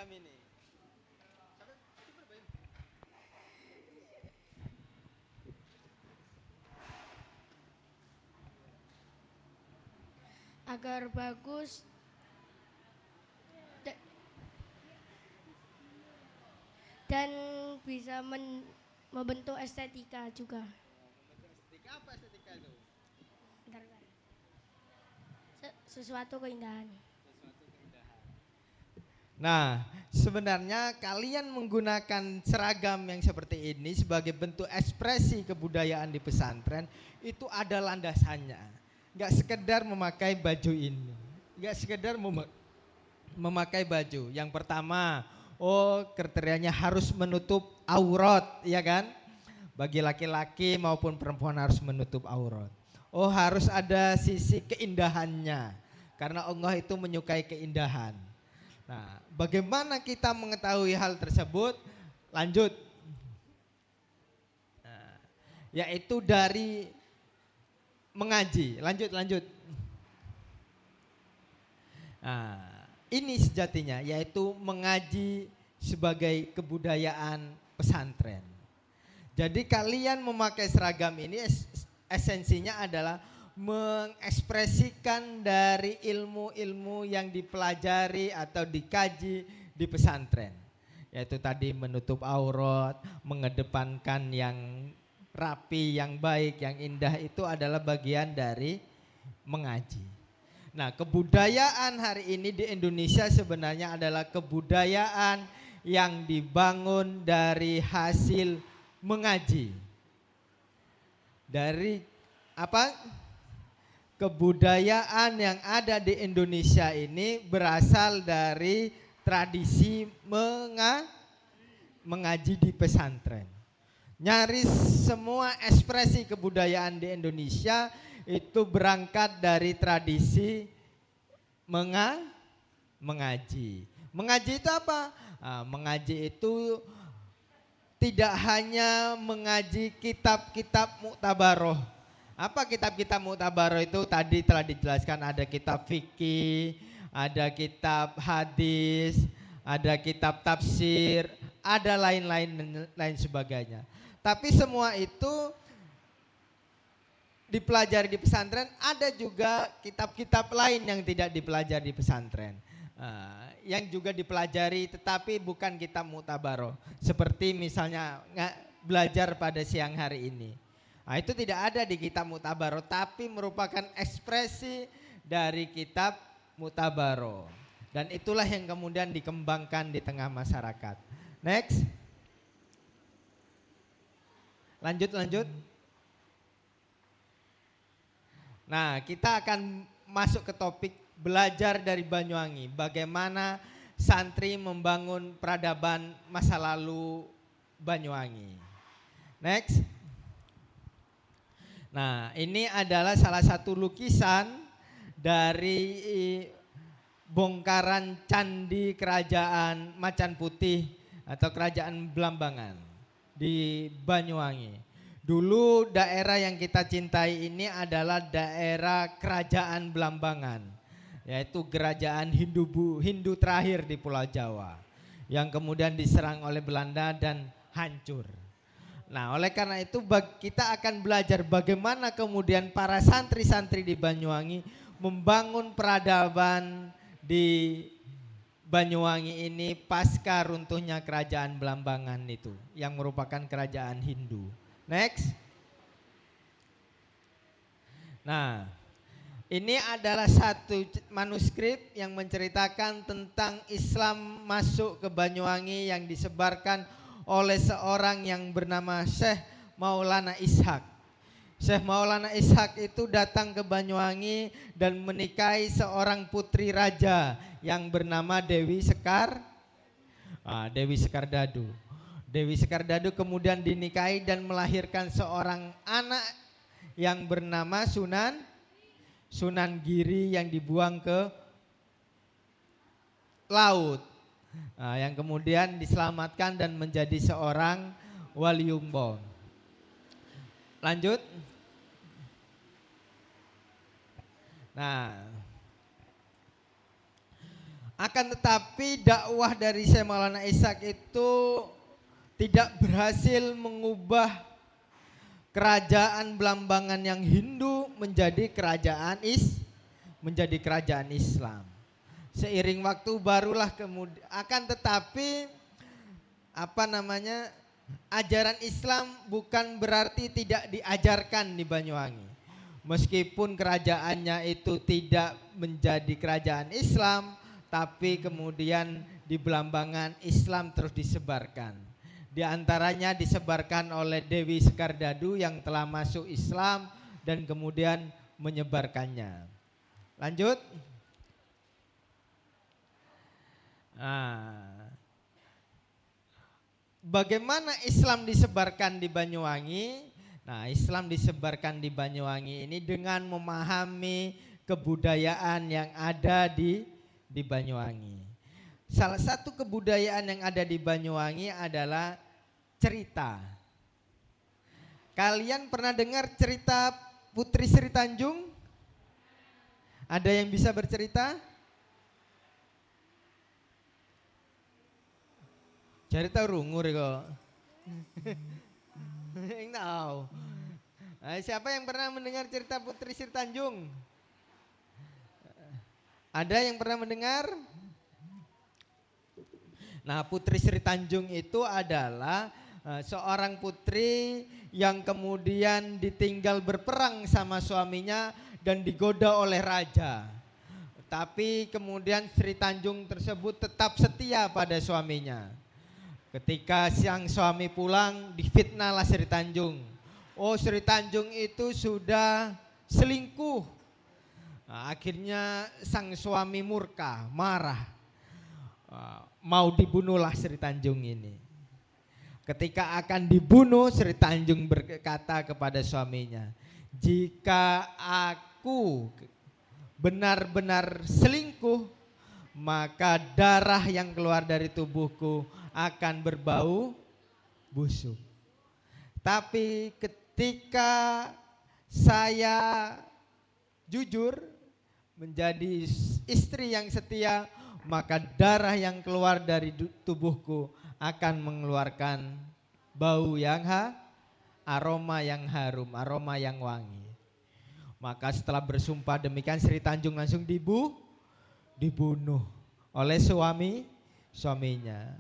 seragam ini? Agar bagus da- dan bisa membentuk estetika juga. Estetika apa estetika itu? Bentar, bentar. Sesuatu keindahan. Nah, sebenarnya kalian menggunakan seragam yang seperti ini sebagai bentuk ekspresi kebudayaan di pesantren itu ada landasannya. Nggak sekedar memakai baju ini, nggak sekedar memakai baju. Yang pertama, kriterianya harus menutup aurat, ya kan? Bagi laki-laki maupun perempuan harus menutup aurat. Harus ada sisi keindahannya, karena Allah itu menyukai keindahan. Nah, bagaimana kita mengetahui hal tersebut? Lanjut. Nah, yaitu dari mengaji. Lanjut. Nah, ini sejatinya, yaitu mengaji sebagai kebudayaan pesantren. Jadi kalian memakai seragam ini esensinya adalah mengekspresikan dari ilmu-ilmu yang dipelajari atau dikaji di pesantren. Yaitu tadi menutup aurat, mengedepankan yang rapi, yang baik, yang indah, itu adalah bagian dari mengaji. Nah, kebudayaan hari ini di Indonesia sebenarnya adalah kebudayaan yang dibangun dari hasil mengaji. Dari apa? Kebudayaan yang ada di Indonesia ini berasal dari tradisi mengaji di pesantren. Nyaris semua ekspresi kebudayaan di Indonesia itu berangkat dari tradisi mengaji. Mengaji itu apa? Mengaji itu tidak hanya mengaji kitab-kitab muktabaroh. Apa kitab-kitab muktabaroh itu? Tadi telah dijelaskan, ada kitab fikih, ada kitab hadis, ada kitab tafsir, ada lain sebagainya. Tapi semua itu dipelajari di pesantren. Ada juga kitab-kitab lain yang tidak dipelajari di pesantren, yang juga dipelajari tetapi bukan kitab muktabaroh. Seperti misalnya belajar pada siang hari ini. Nah, itu tidak ada di kitab muktabaroh, tapi merupakan ekspresi dari kitab muktabaroh. Dan itulah yang kemudian dikembangkan di tengah masyarakat. Next. Lanjut. Nah, kita akan masuk ke topik belajar dari Banyuwangi. Bagaimana santri membangun peradaban masa lalu Banyuwangi. Next. Nah, ini adalah salah satu lukisan dari bongkaran candi kerajaan Macan Putih atau kerajaan Blambangan di Banyuwangi. Dulu daerah yang kita cintai ini adalah daerah kerajaan Blambangan, yaitu kerajaan Hindu terakhir di Pulau Jawa, yang kemudian diserang oleh Belanda dan hancur. Nah, oleh karena itu kita akan belajar bagaimana kemudian para santri-santri di Banyuwangi membangun peradaban di Banyuwangi ini pasca runtuhnya kerajaan Blambangan itu, yang merupakan kerajaan Hindu. Next. Nah, ini adalah satu manuskrip yang menceritakan tentang Islam masuk ke Banyuwangi yang disebarkan oleh seorang yang bernama Syekh Maulana Ishak. Syekh Maulana Ishak itu datang ke Banyuwangi dan menikahi seorang putri raja yang bernama Dewi Sekardadu. Dewi Sekardadu kemudian dinikahi dan melahirkan seorang anak yang bernama Sunan Giri yang dibuang ke laut. Nah, yang kemudian diselamatkan dan menjadi seorang waliumbo. Lanjut. Nah, Akan tetapi dakwah dari Syekh Maulana Ishaq itu tidak berhasil mengubah kerajaan Belambangan yang Hindu menjadi kerajaan Islam. Seiring waktu barulah kemudian, akan tetapi ajaran Islam bukan berarti tidak diajarkan di Banyuwangi. Meskipun kerajaannya itu tidak menjadi kerajaan Islam, tapi kemudian di Belambangan Islam terus disebarkan. Di antaranya disebarkan oleh Dewi Sekardadu yang telah masuk Islam dan kemudian menyebarkannya. Lanjut. Bagaimana Islam disebarkan di Banyuwangi? Nah, Islam disebarkan di Banyuwangi ini dengan memahami kebudayaan yang ada di Banyuwangi. Salah satu kebudayaan yang ada di Banyuwangi adalah cerita. Kalian pernah dengar cerita Putri Sri Tanjung? Ada yang bisa bercerita? Cerita rungur kok. Yang tahu. Siapa yang pernah mendengar cerita Putri Sri Tanjung? Ada yang pernah mendengar? Nah, Putri Sri Tanjung itu adalah seorang putri yang kemudian ditinggal berperang sama suaminya dan digoda oleh raja. Tapi kemudian Sri Tanjung tersebut tetap setia pada suaminya. Ketika sang suami pulang, difitnahlah Sri Tanjung. Oh, Sri Tanjung itu sudah selingkuh. Nah, akhirnya sang suami murka, marah. Mau dibunuhlah Sri Tanjung ini. Ketika akan dibunuh, Sri Tanjung berkata kepada suaminya, jika aku benar-benar selingkuh, maka darah yang keluar dari tubuhku akan berbau busuk. Tapi ketika saya jujur menjadi istri yang setia, maka darah yang keluar dari tubuhku akan mengeluarkan bau yang aroma yang harum, aroma yang wangi. Maka setelah bersumpah demikian, Sri Tanjung langsung dibunuh oleh suaminya.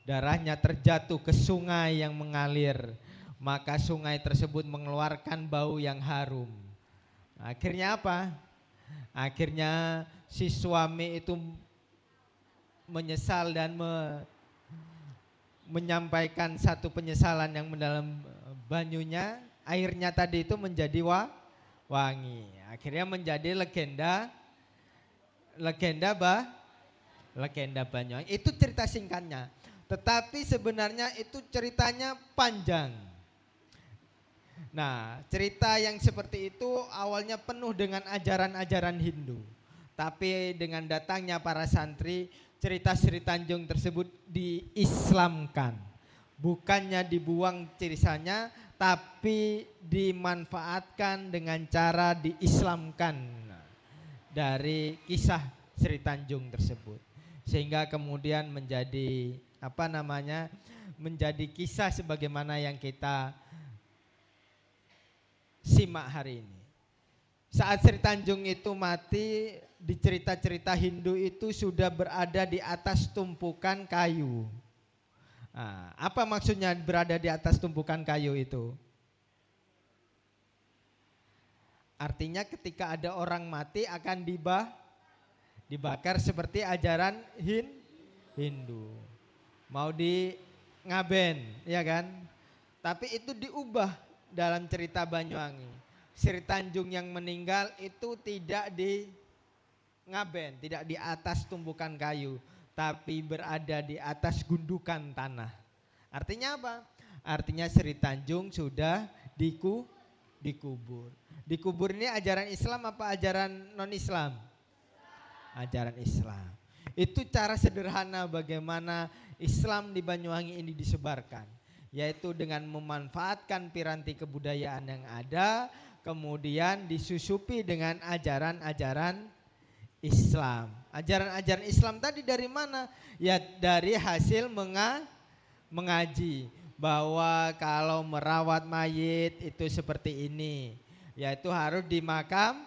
Darahnya terjatuh ke sungai yang mengalir, maka sungai tersebut mengeluarkan bau yang harum. Akhirnya apa? Akhirnya si suami itu menyesal dan menyampaikan satu penyesalan yang mendalam banyunya. Airnya tadi itu menjadi wangi. Akhirnya menjadi legenda Banyuwangi. Itu cerita singkatnya. Tetapi sebenarnya itu ceritanya panjang. Nah, cerita yang seperti itu awalnya penuh dengan ajaran-ajaran Hindu. Tapi dengan datangnya para santri, cerita Sri Tanjung tersebut diislamkan. Bukannya dibuang ceritanya, tapi dimanfaatkan dengan cara diislamkan dari kisah Sri Tanjung tersebut. Sehingga kemudian menjadi menjadi kisah sebagaimana yang kita simak hari ini. Saat Sri Tanjung itu mati, di cerita-cerita Hindu itu sudah berada di atas tumpukan kayu. Nah, apa maksudnya berada di atas tumpukan kayu itu? Artinya ketika ada orang mati akan dibakar seperti ajaran Hindu. Mau di ngaben, ya kan? Tapi itu diubah dalam cerita Banyuwangi. Sri Tanjung yang meninggal itu tidak di ngaben, tidak di atas tumpukan kayu, tapi berada di atas gundukan tanah. Artinya apa? Artinya Sri Tanjung sudah dikubur. Dikubur ini ajaran Islam apa ajaran non-Islam? Ajaran Islam. Itu cara sederhana bagaimana Islam di Banyuwangi ini disebarkan, yaitu dengan memanfaatkan piranti kebudayaan yang ada, kemudian disusupi dengan ajaran-ajaran Islam. Ajaran-ajaran Islam tadi dari mana? Ya dari hasil mengaji bahwa kalau merawat mayit itu seperti ini, yaitu harus dimakamkan,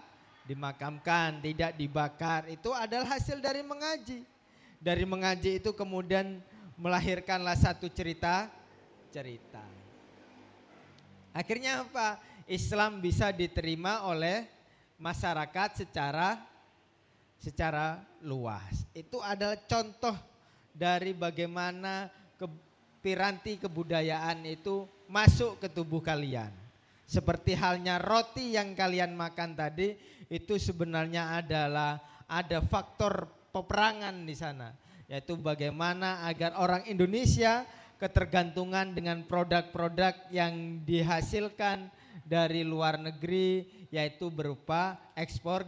tidak dibakar. Itu adalah hasil dari mengaji. Dari mengaji itu kemudian melahirkanlah satu cerita. Akhirnya apa? Islam bisa diterima oleh masyarakat secara luas. Itu adalah contoh dari bagaimana piranti kebudayaan itu masuk ke tubuh kalian. Seperti halnya roti yang kalian makan tadi, itu sebenarnya adalah ada faktor peperangan di sana, yaitu bagaimana agar orang Indonesia ketergantungan dengan produk-produk yang dihasilkan dari luar negeri, yaitu berupa ekspor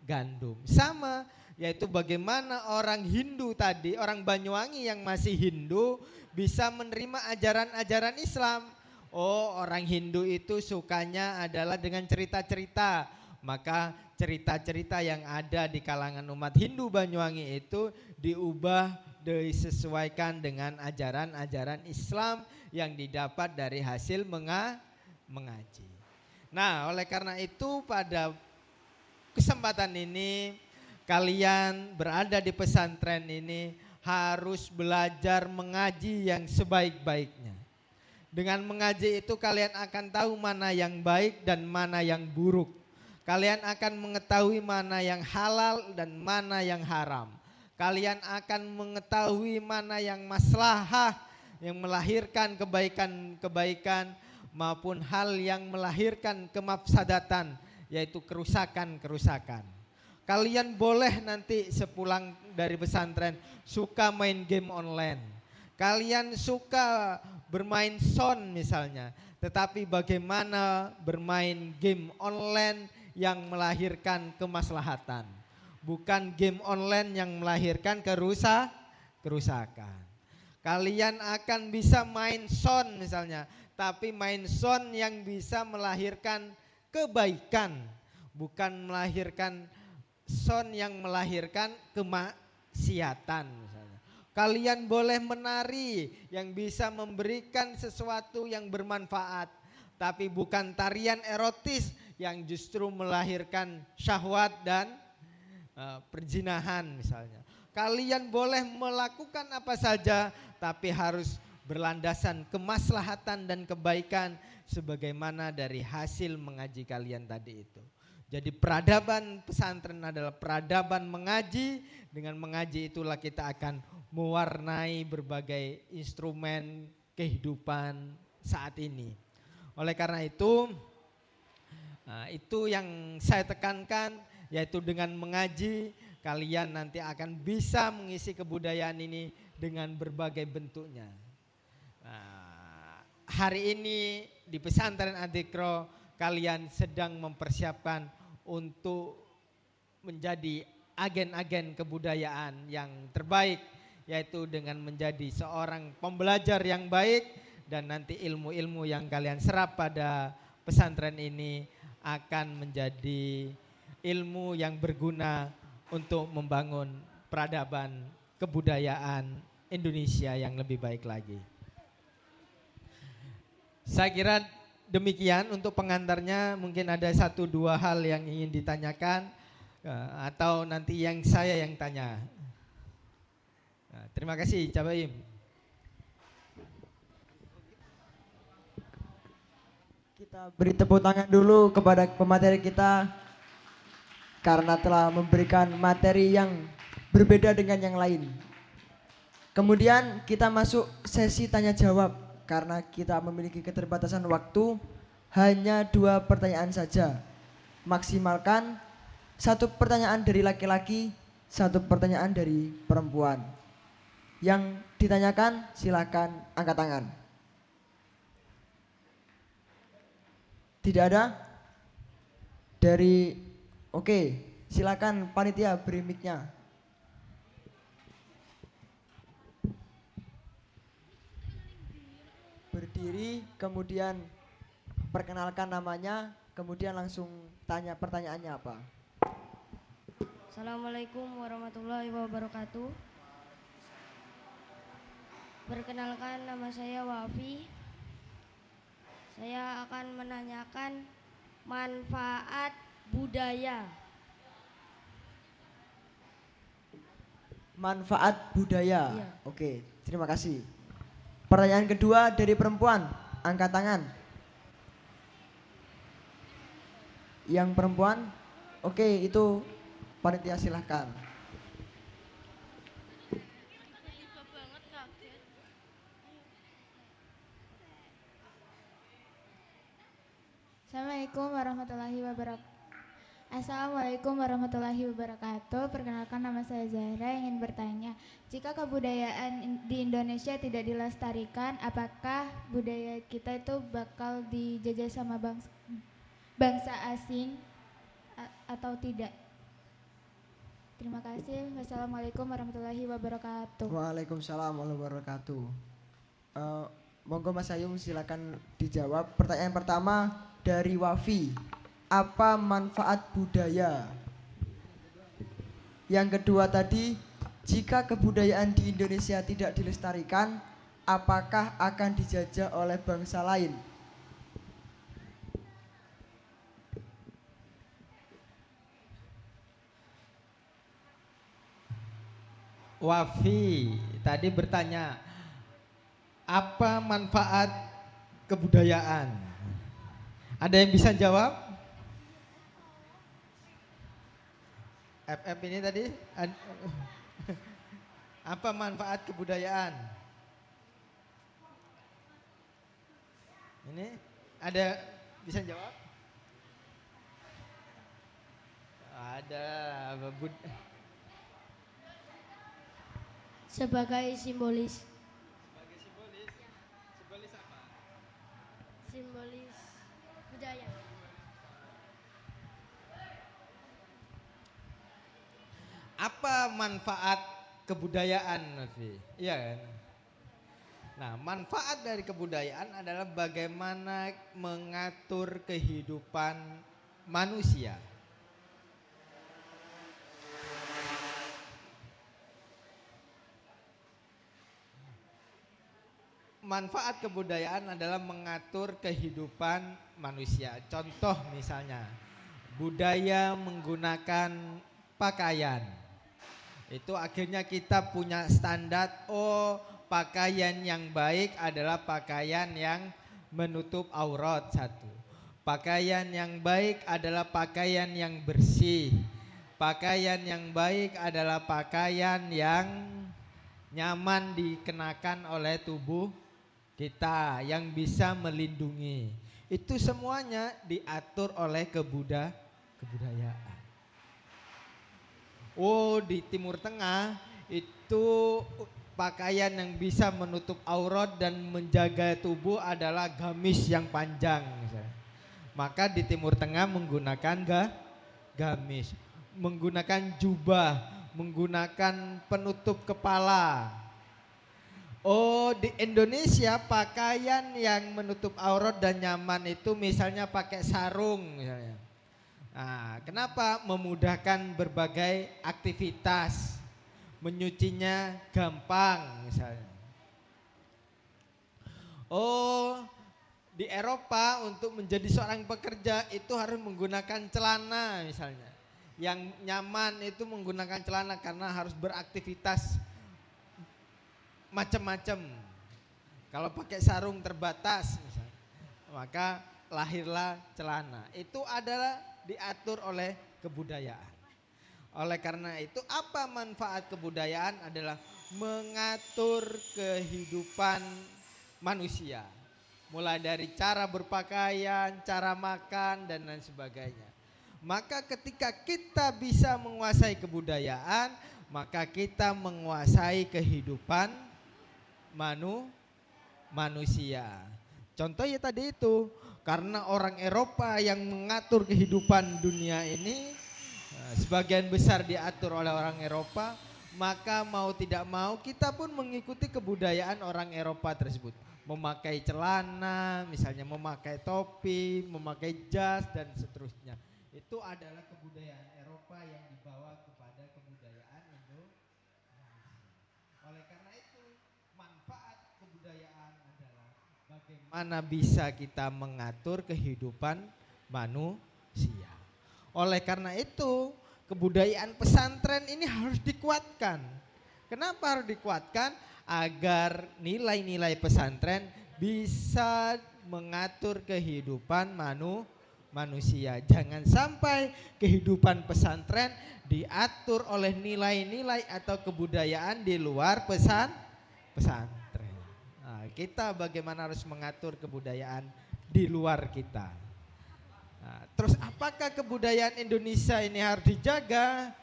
gandum. Sama, yaitu bagaimana orang Hindu tadi, orang Banyuwangi yang masih Hindu bisa menerima ajaran-ajaran Islam. Oh, orang Hindu itu sukanya adalah dengan cerita-cerita. Maka cerita-cerita yang ada di kalangan umat Hindu Banyuwangi itu diubah, disesuaikan dengan ajaran-ajaran Islam yang didapat dari hasil mengaji. Nah, oleh karena itu pada kesempatan ini kalian berada di pesantren ini harus belajar mengaji yang sebaik-baiknya. Dengan mengaji itu kalian akan tahu mana yang baik dan mana yang buruk. Kalian akan mengetahui mana yang halal dan mana yang haram. Kalian akan mengetahui mana yang maslahah, yang melahirkan kebaikan-kebaikan maupun hal yang melahirkan kemafsadatan, yaitu kerusakan-kerusakan. Kalian boleh nanti sepulang dari pesantren suka main game online. Kalian suka bermain sound misalnya, tetapi bagaimana bermain game online yang melahirkan kemaslahatan, bukan game online yang melahirkan kerusakan. Kalian akan bisa main sound misalnya, tapi main sound yang bisa melahirkan kebaikan, bukan melahirkan sound yang melahirkan kemaksiatan misalnya. Kalian boleh menari yang bisa memberikan sesuatu yang bermanfaat, tapi bukan tarian erotis yang justru melahirkan syahwat dan perzinahan misalnya. Kalian boleh melakukan apa saja, tapi harus berlandasan kemaslahatan dan kebaikan sebagaimana dari hasil mengaji kalian tadi itu. Jadi peradaban pesantren adalah peradaban mengaji. Dengan mengaji itulah kita akan mewarnai berbagai instrumen kehidupan saat ini. Oleh karena itu yang saya tekankan, yaitu dengan mengaji kalian nanti akan bisa mengisi kebudayaan ini dengan berbagai bentuknya. Hari ini di pesantren Adikro kalian sedang mempersiapkan untuk menjadi agen-agen kebudayaan yang terbaik, yaitu dengan menjadi seorang pembelajar yang baik, dan nanti ilmu-ilmu yang kalian serap pada pesantren ini akan menjadi ilmu yang berguna untuk membangun peradaban kebudayaan Indonesia yang lebih baik lagi. Saya kira demikian untuk pengantarnya. Mungkin ada 1-2 hal yang ingin ditanyakan atau nanti saya yang tanya. Terima kasih, Cabaim. Kita beri tepuk tangan dulu kepada pemateri kita karena telah memberikan materi yang berbeda dengan yang lain. Kemudian kita masuk sesi tanya jawab karena kita memiliki keterbatasan waktu, hanya 2 pertanyaan saja. Maksimalkan 1 pertanyaan dari laki-laki, 1 pertanyaan dari perempuan. Yang ditanyakan silakan angkat tangan. Tidak ada? Oke, silakan panitia beri mic-nya. Berdiri, kemudian perkenalkan namanya, kemudian langsung tanya pertanyaannya apa. Assalamualaikum warahmatullahi wabarakatuh. Perkenalkan, nama saya Wafi. Saya akan menanyakan manfaat budaya. Manfaat budaya. Iya. Oke, terima kasih. Pertanyaan kedua dari perempuan, angkat tangan. Yang perempuan, oke itu panitia silahkan. Tiba banget kaget. Assalamualaikum warahmatullahi wabarakatuh. Assalamualaikum warahmatullahi wabarakatuh. Perkenalkan, nama saya Zahra, ingin bertanya, jika kebudayaan di Indonesia tidak dilestarikan, apakah budaya kita itu bakal dijajah sama bangsa asing atau tidak? Terima kasih. Wassalamualaikum warahmatullahi wabarakatuh. Waalaikumsalam warahmatullahi wabarakatuh. Monggo Mas Ayu silakan dijawab. Pertanyaan pertama dari Wafi. Apa manfaat budaya? Yang kedua tadi, jika kebudayaan di Indonesia tidak dilestarikan, apakah akan dijajah oleh bangsa lain? Wafi tadi bertanya, apa manfaat kebudayaan? Ada yang bisa jawab? FF ini tadi apa manfaat kebudayaan? Ini ada bisa jawab? Ada Sebagai simbolis. sebagai simbolis. Simbolis apa? Simbolis budaya. Apa manfaat kebudayaan, Nafi? Iya kan? Nah, manfaat dari kebudayaan adalah bagaimana mengatur kehidupan manusia. Manfaat kebudayaan adalah mengatur kehidupan manusia. Contoh misalnya, budaya menggunakan pakaian. Itu akhirnya kita punya standar, oh pakaian yang baik adalah pakaian yang menutup aurat satu. Pakaian yang baik adalah pakaian yang bersih. Pakaian yang baik adalah pakaian yang nyaman dikenakan oleh tubuh kita, yang bisa melindungi. Itu semuanya diatur oleh kebudayaan. Oh, di Timur Tengah itu pakaian yang bisa menutup aurat dan menjaga tubuh adalah gamis yang panjang misalnya. Maka di Timur Tengah menggunakan gamis, menggunakan jubah, menggunakan penutup kepala. Oh, di Indonesia pakaian yang menutup aurat dan nyaman itu misalnya pakai sarung misalnya. Nah, kenapa? Memudahkan berbagai aktivitas, menyucinya gampang misalnya. Oh, di Eropa untuk menjadi seorang pekerja itu harus menggunakan celana misalnya. Yang nyaman itu menggunakan celana karena harus beraktivitas macam-macam. Kalau pakai sarung terbatas misalnya, maka lahirlah celana. Itu adalah diatur oleh kebudayaan. Oleh karena itu, apa manfaat kebudayaan adalah mengatur kehidupan manusia. Mulai dari cara berpakaian, cara makan, dan lain sebagainya. Maka ketika kita bisa menguasai kebudayaan, maka kita menguasai kehidupan manusia. Contoh ya tadi itu, karena orang Eropa yang mengatur kehidupan dunia ini, sebagian besar diatur oleh orang Eropa, maka mau tidak mau kita pun mengikuti kebudayaan orang Eropa tersebut. Memakai celana, misalnya memakai topi, memakai jas dan seterusnya. Itu adalah kebudayaan Eropa. apa yang dibawa kepada kebudayaan Indonesia. Oleh karena itu, manfaat kebudayaan adalah bagaimana bisa kita mengatur kehidupan manusia. Oleh karena itu, kebudayaan pesantren ini harus dikuatkan. Kenapa harus dikuatkan? Agar nilai-nilai pesantren bisa mengatur kehidupan manusia. Jangan sampai kehidupan pesantren diatur oleh nilai-nilai atau kebudayaan di luar pesantren. Nah, kita bagaimana harus mengatur kebudayaan di luar kita. Nah, terus apakah kebudayaan Indonesia ini harus dijaga?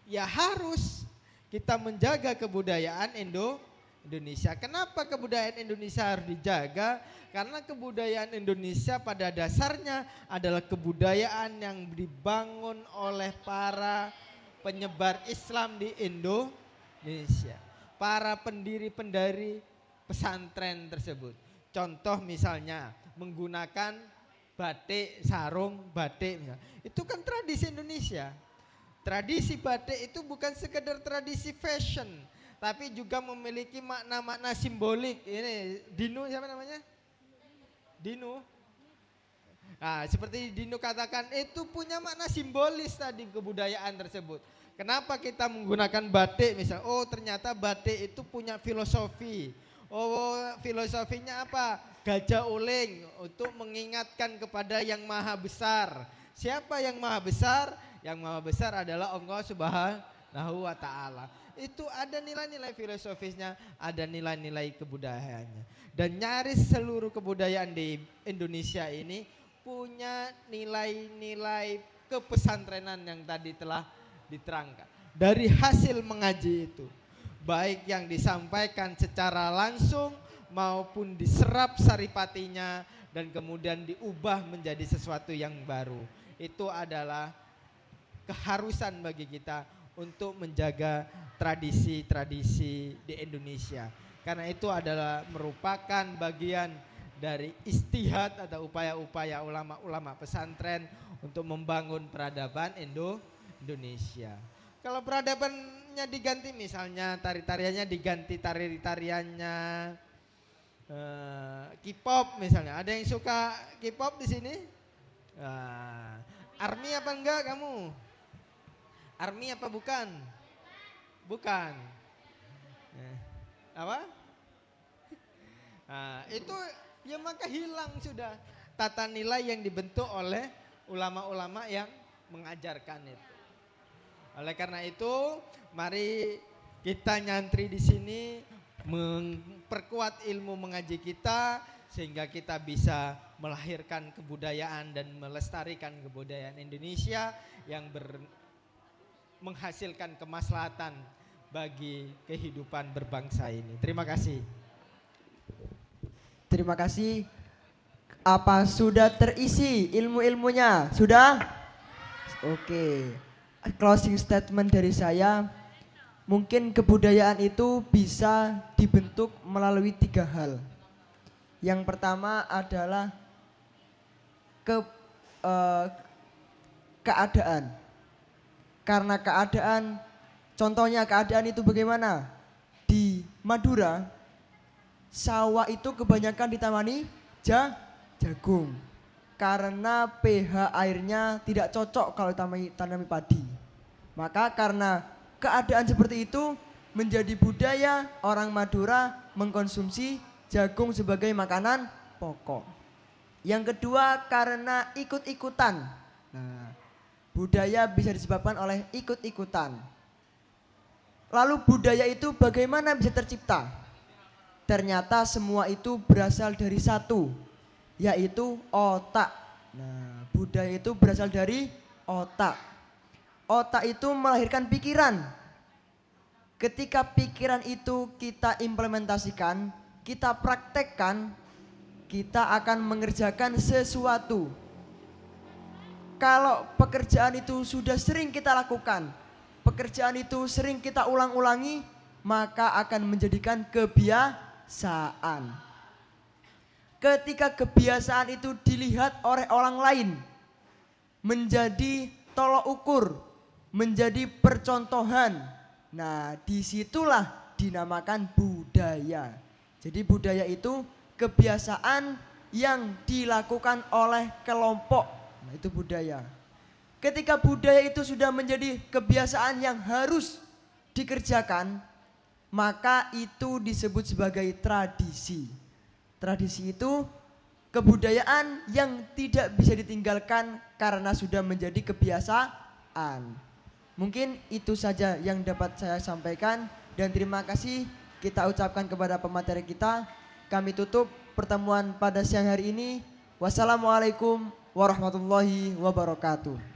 Ya harus. Kita menjaga kebudayaan Indonesia. Kenapa kebudayaan Indonesia harus dijaga? Karena kebudayaan Indonesia pada dasarnya adalah kebudayaan yang dibangun oleh para penyebar Islam di Indonesia. Para pendiri-pendiri pesantren tersebut. Contoh misalnya menggunakan batik, sarung, batik. Itu kan tradisi Indonesia. Tradisi batik itu bukan sekedar tradisi fashion, tapi juga memiliki makna-makna simbolik. Ini Dino siapa namanya? Dino. Nah, seperti Dino katakan itu punya makna simbolis tadi kebudayaan tersebut. Kenapa kita menggunakan batik misalnya? Oh, ternyata batik itu punya filosofi. Oh, filosofinya apa? Gajah uling untuk mengingatkan kepada yang maha besar. Siapa yang maha besar? Yang maha besar adalah Allah Subhanahu wa ta'ala. Itu ada nilai-nilai filosofisnya, ada nilai-nilai kebudayaannya. Dan nyaris seluruh kebudayaan di Indonesia ini punya nilai-nilai kepesantrenan yang tadi telah diterangkan. Dari hasil mengaji itu, baik yang disampaikan secara langsung maupun diserap saripatinya dan kemudian diubah menjadi sesuatu yang baru. Itu adalah keharusan bagi kita untuk menjaga tradisi-tradisi di Indonesia. Karena itu adalah merupakan bagian dari istihad atau upaya-upaya ulama-ulama pesantren untuk membangun peradaban Indonesia. Kalau peradabannya diganti misalnya tari-tariannya diganti tari-tariannya K-pop misalnya. Ada yang suka K-pop di sini? Army apa enggak kamu? Army apa bukan? Bukan. Apa? Nah, itu ya maka hilang sudah tata nilai yang dibentuk oleh ulama-ulama yang mengajarkan itu. Oleh karena itu, mari kita nyantri di sini memperkuat ilmu mengaji kita sehingga kita bisa melahirkan kebudayaan dan melestarikan kebudayaan Indonesia yang menghasilkan kemaslahatan bagi kehidupan berbangsa ini. Terima kasih. Terima kasih. Apa sudah terisi ilmu-ilmunya? Sudah? Oke. Closing statement dari saya, mungkin kebudayaan itu bisa dibentuk melalui 3 hal. Yang pertama adalah keadaan. Karena keadaan, contohnya keadaan itu bagaimana? Di Madura, sawah itu kebanyakan ditanami jagung. Karena pH airnya tidak cocok kalau tanami padi. Maka karena keadaan seperti itu, menjadi budaya orang Madura mengkonsumsi jagung sebagai makanan pokok. Yang kedua karena ikut-ikutan. Nah, budaya bisa disebabkan oleh ikut-ikutan. Lalu budaya itu bagaimana bisa tercipta? Ternyata semua itu berasal dari satu, yaitu otak. Nah, budaya itu berasal dari otak. Otak itu melahirkan pikiran. Ketika pikiran itu kita implementasikan, kita praktekkan, kita akan mengerjakan sesuatu. Kalau pekerjaan itu sudah sering kita lakukan, pekerjaan itu sering kita ulang-ulangi, maka akan menjadikan kebiasaan. Ketika kebiasaan itu dilihat oleh orang lain, menjadi tolok ukur, menjadi percontohan. Nah, disitulah dinamakan budaya. Jadi budaya itu kebiasaan yang dilakukan oleh kelompok. Nah, itu budaya. Ketika budaya itu sudah menjadi kebiasaan yang harus dikerjakan, maka itu disebut sebagai tradisi. Tradisi itu kebudayaan yang tidak bisa ditinggalkan karena sudah menjadi kebiasaan. Mungkin itu saja yang dapat saya sampaikan dan terima kasih kita ucapkan kepada pemateri kita. Kami tutup pertemuan pada siang hari ini. Wassalamualaikum warahmatullahi wabarakatuh.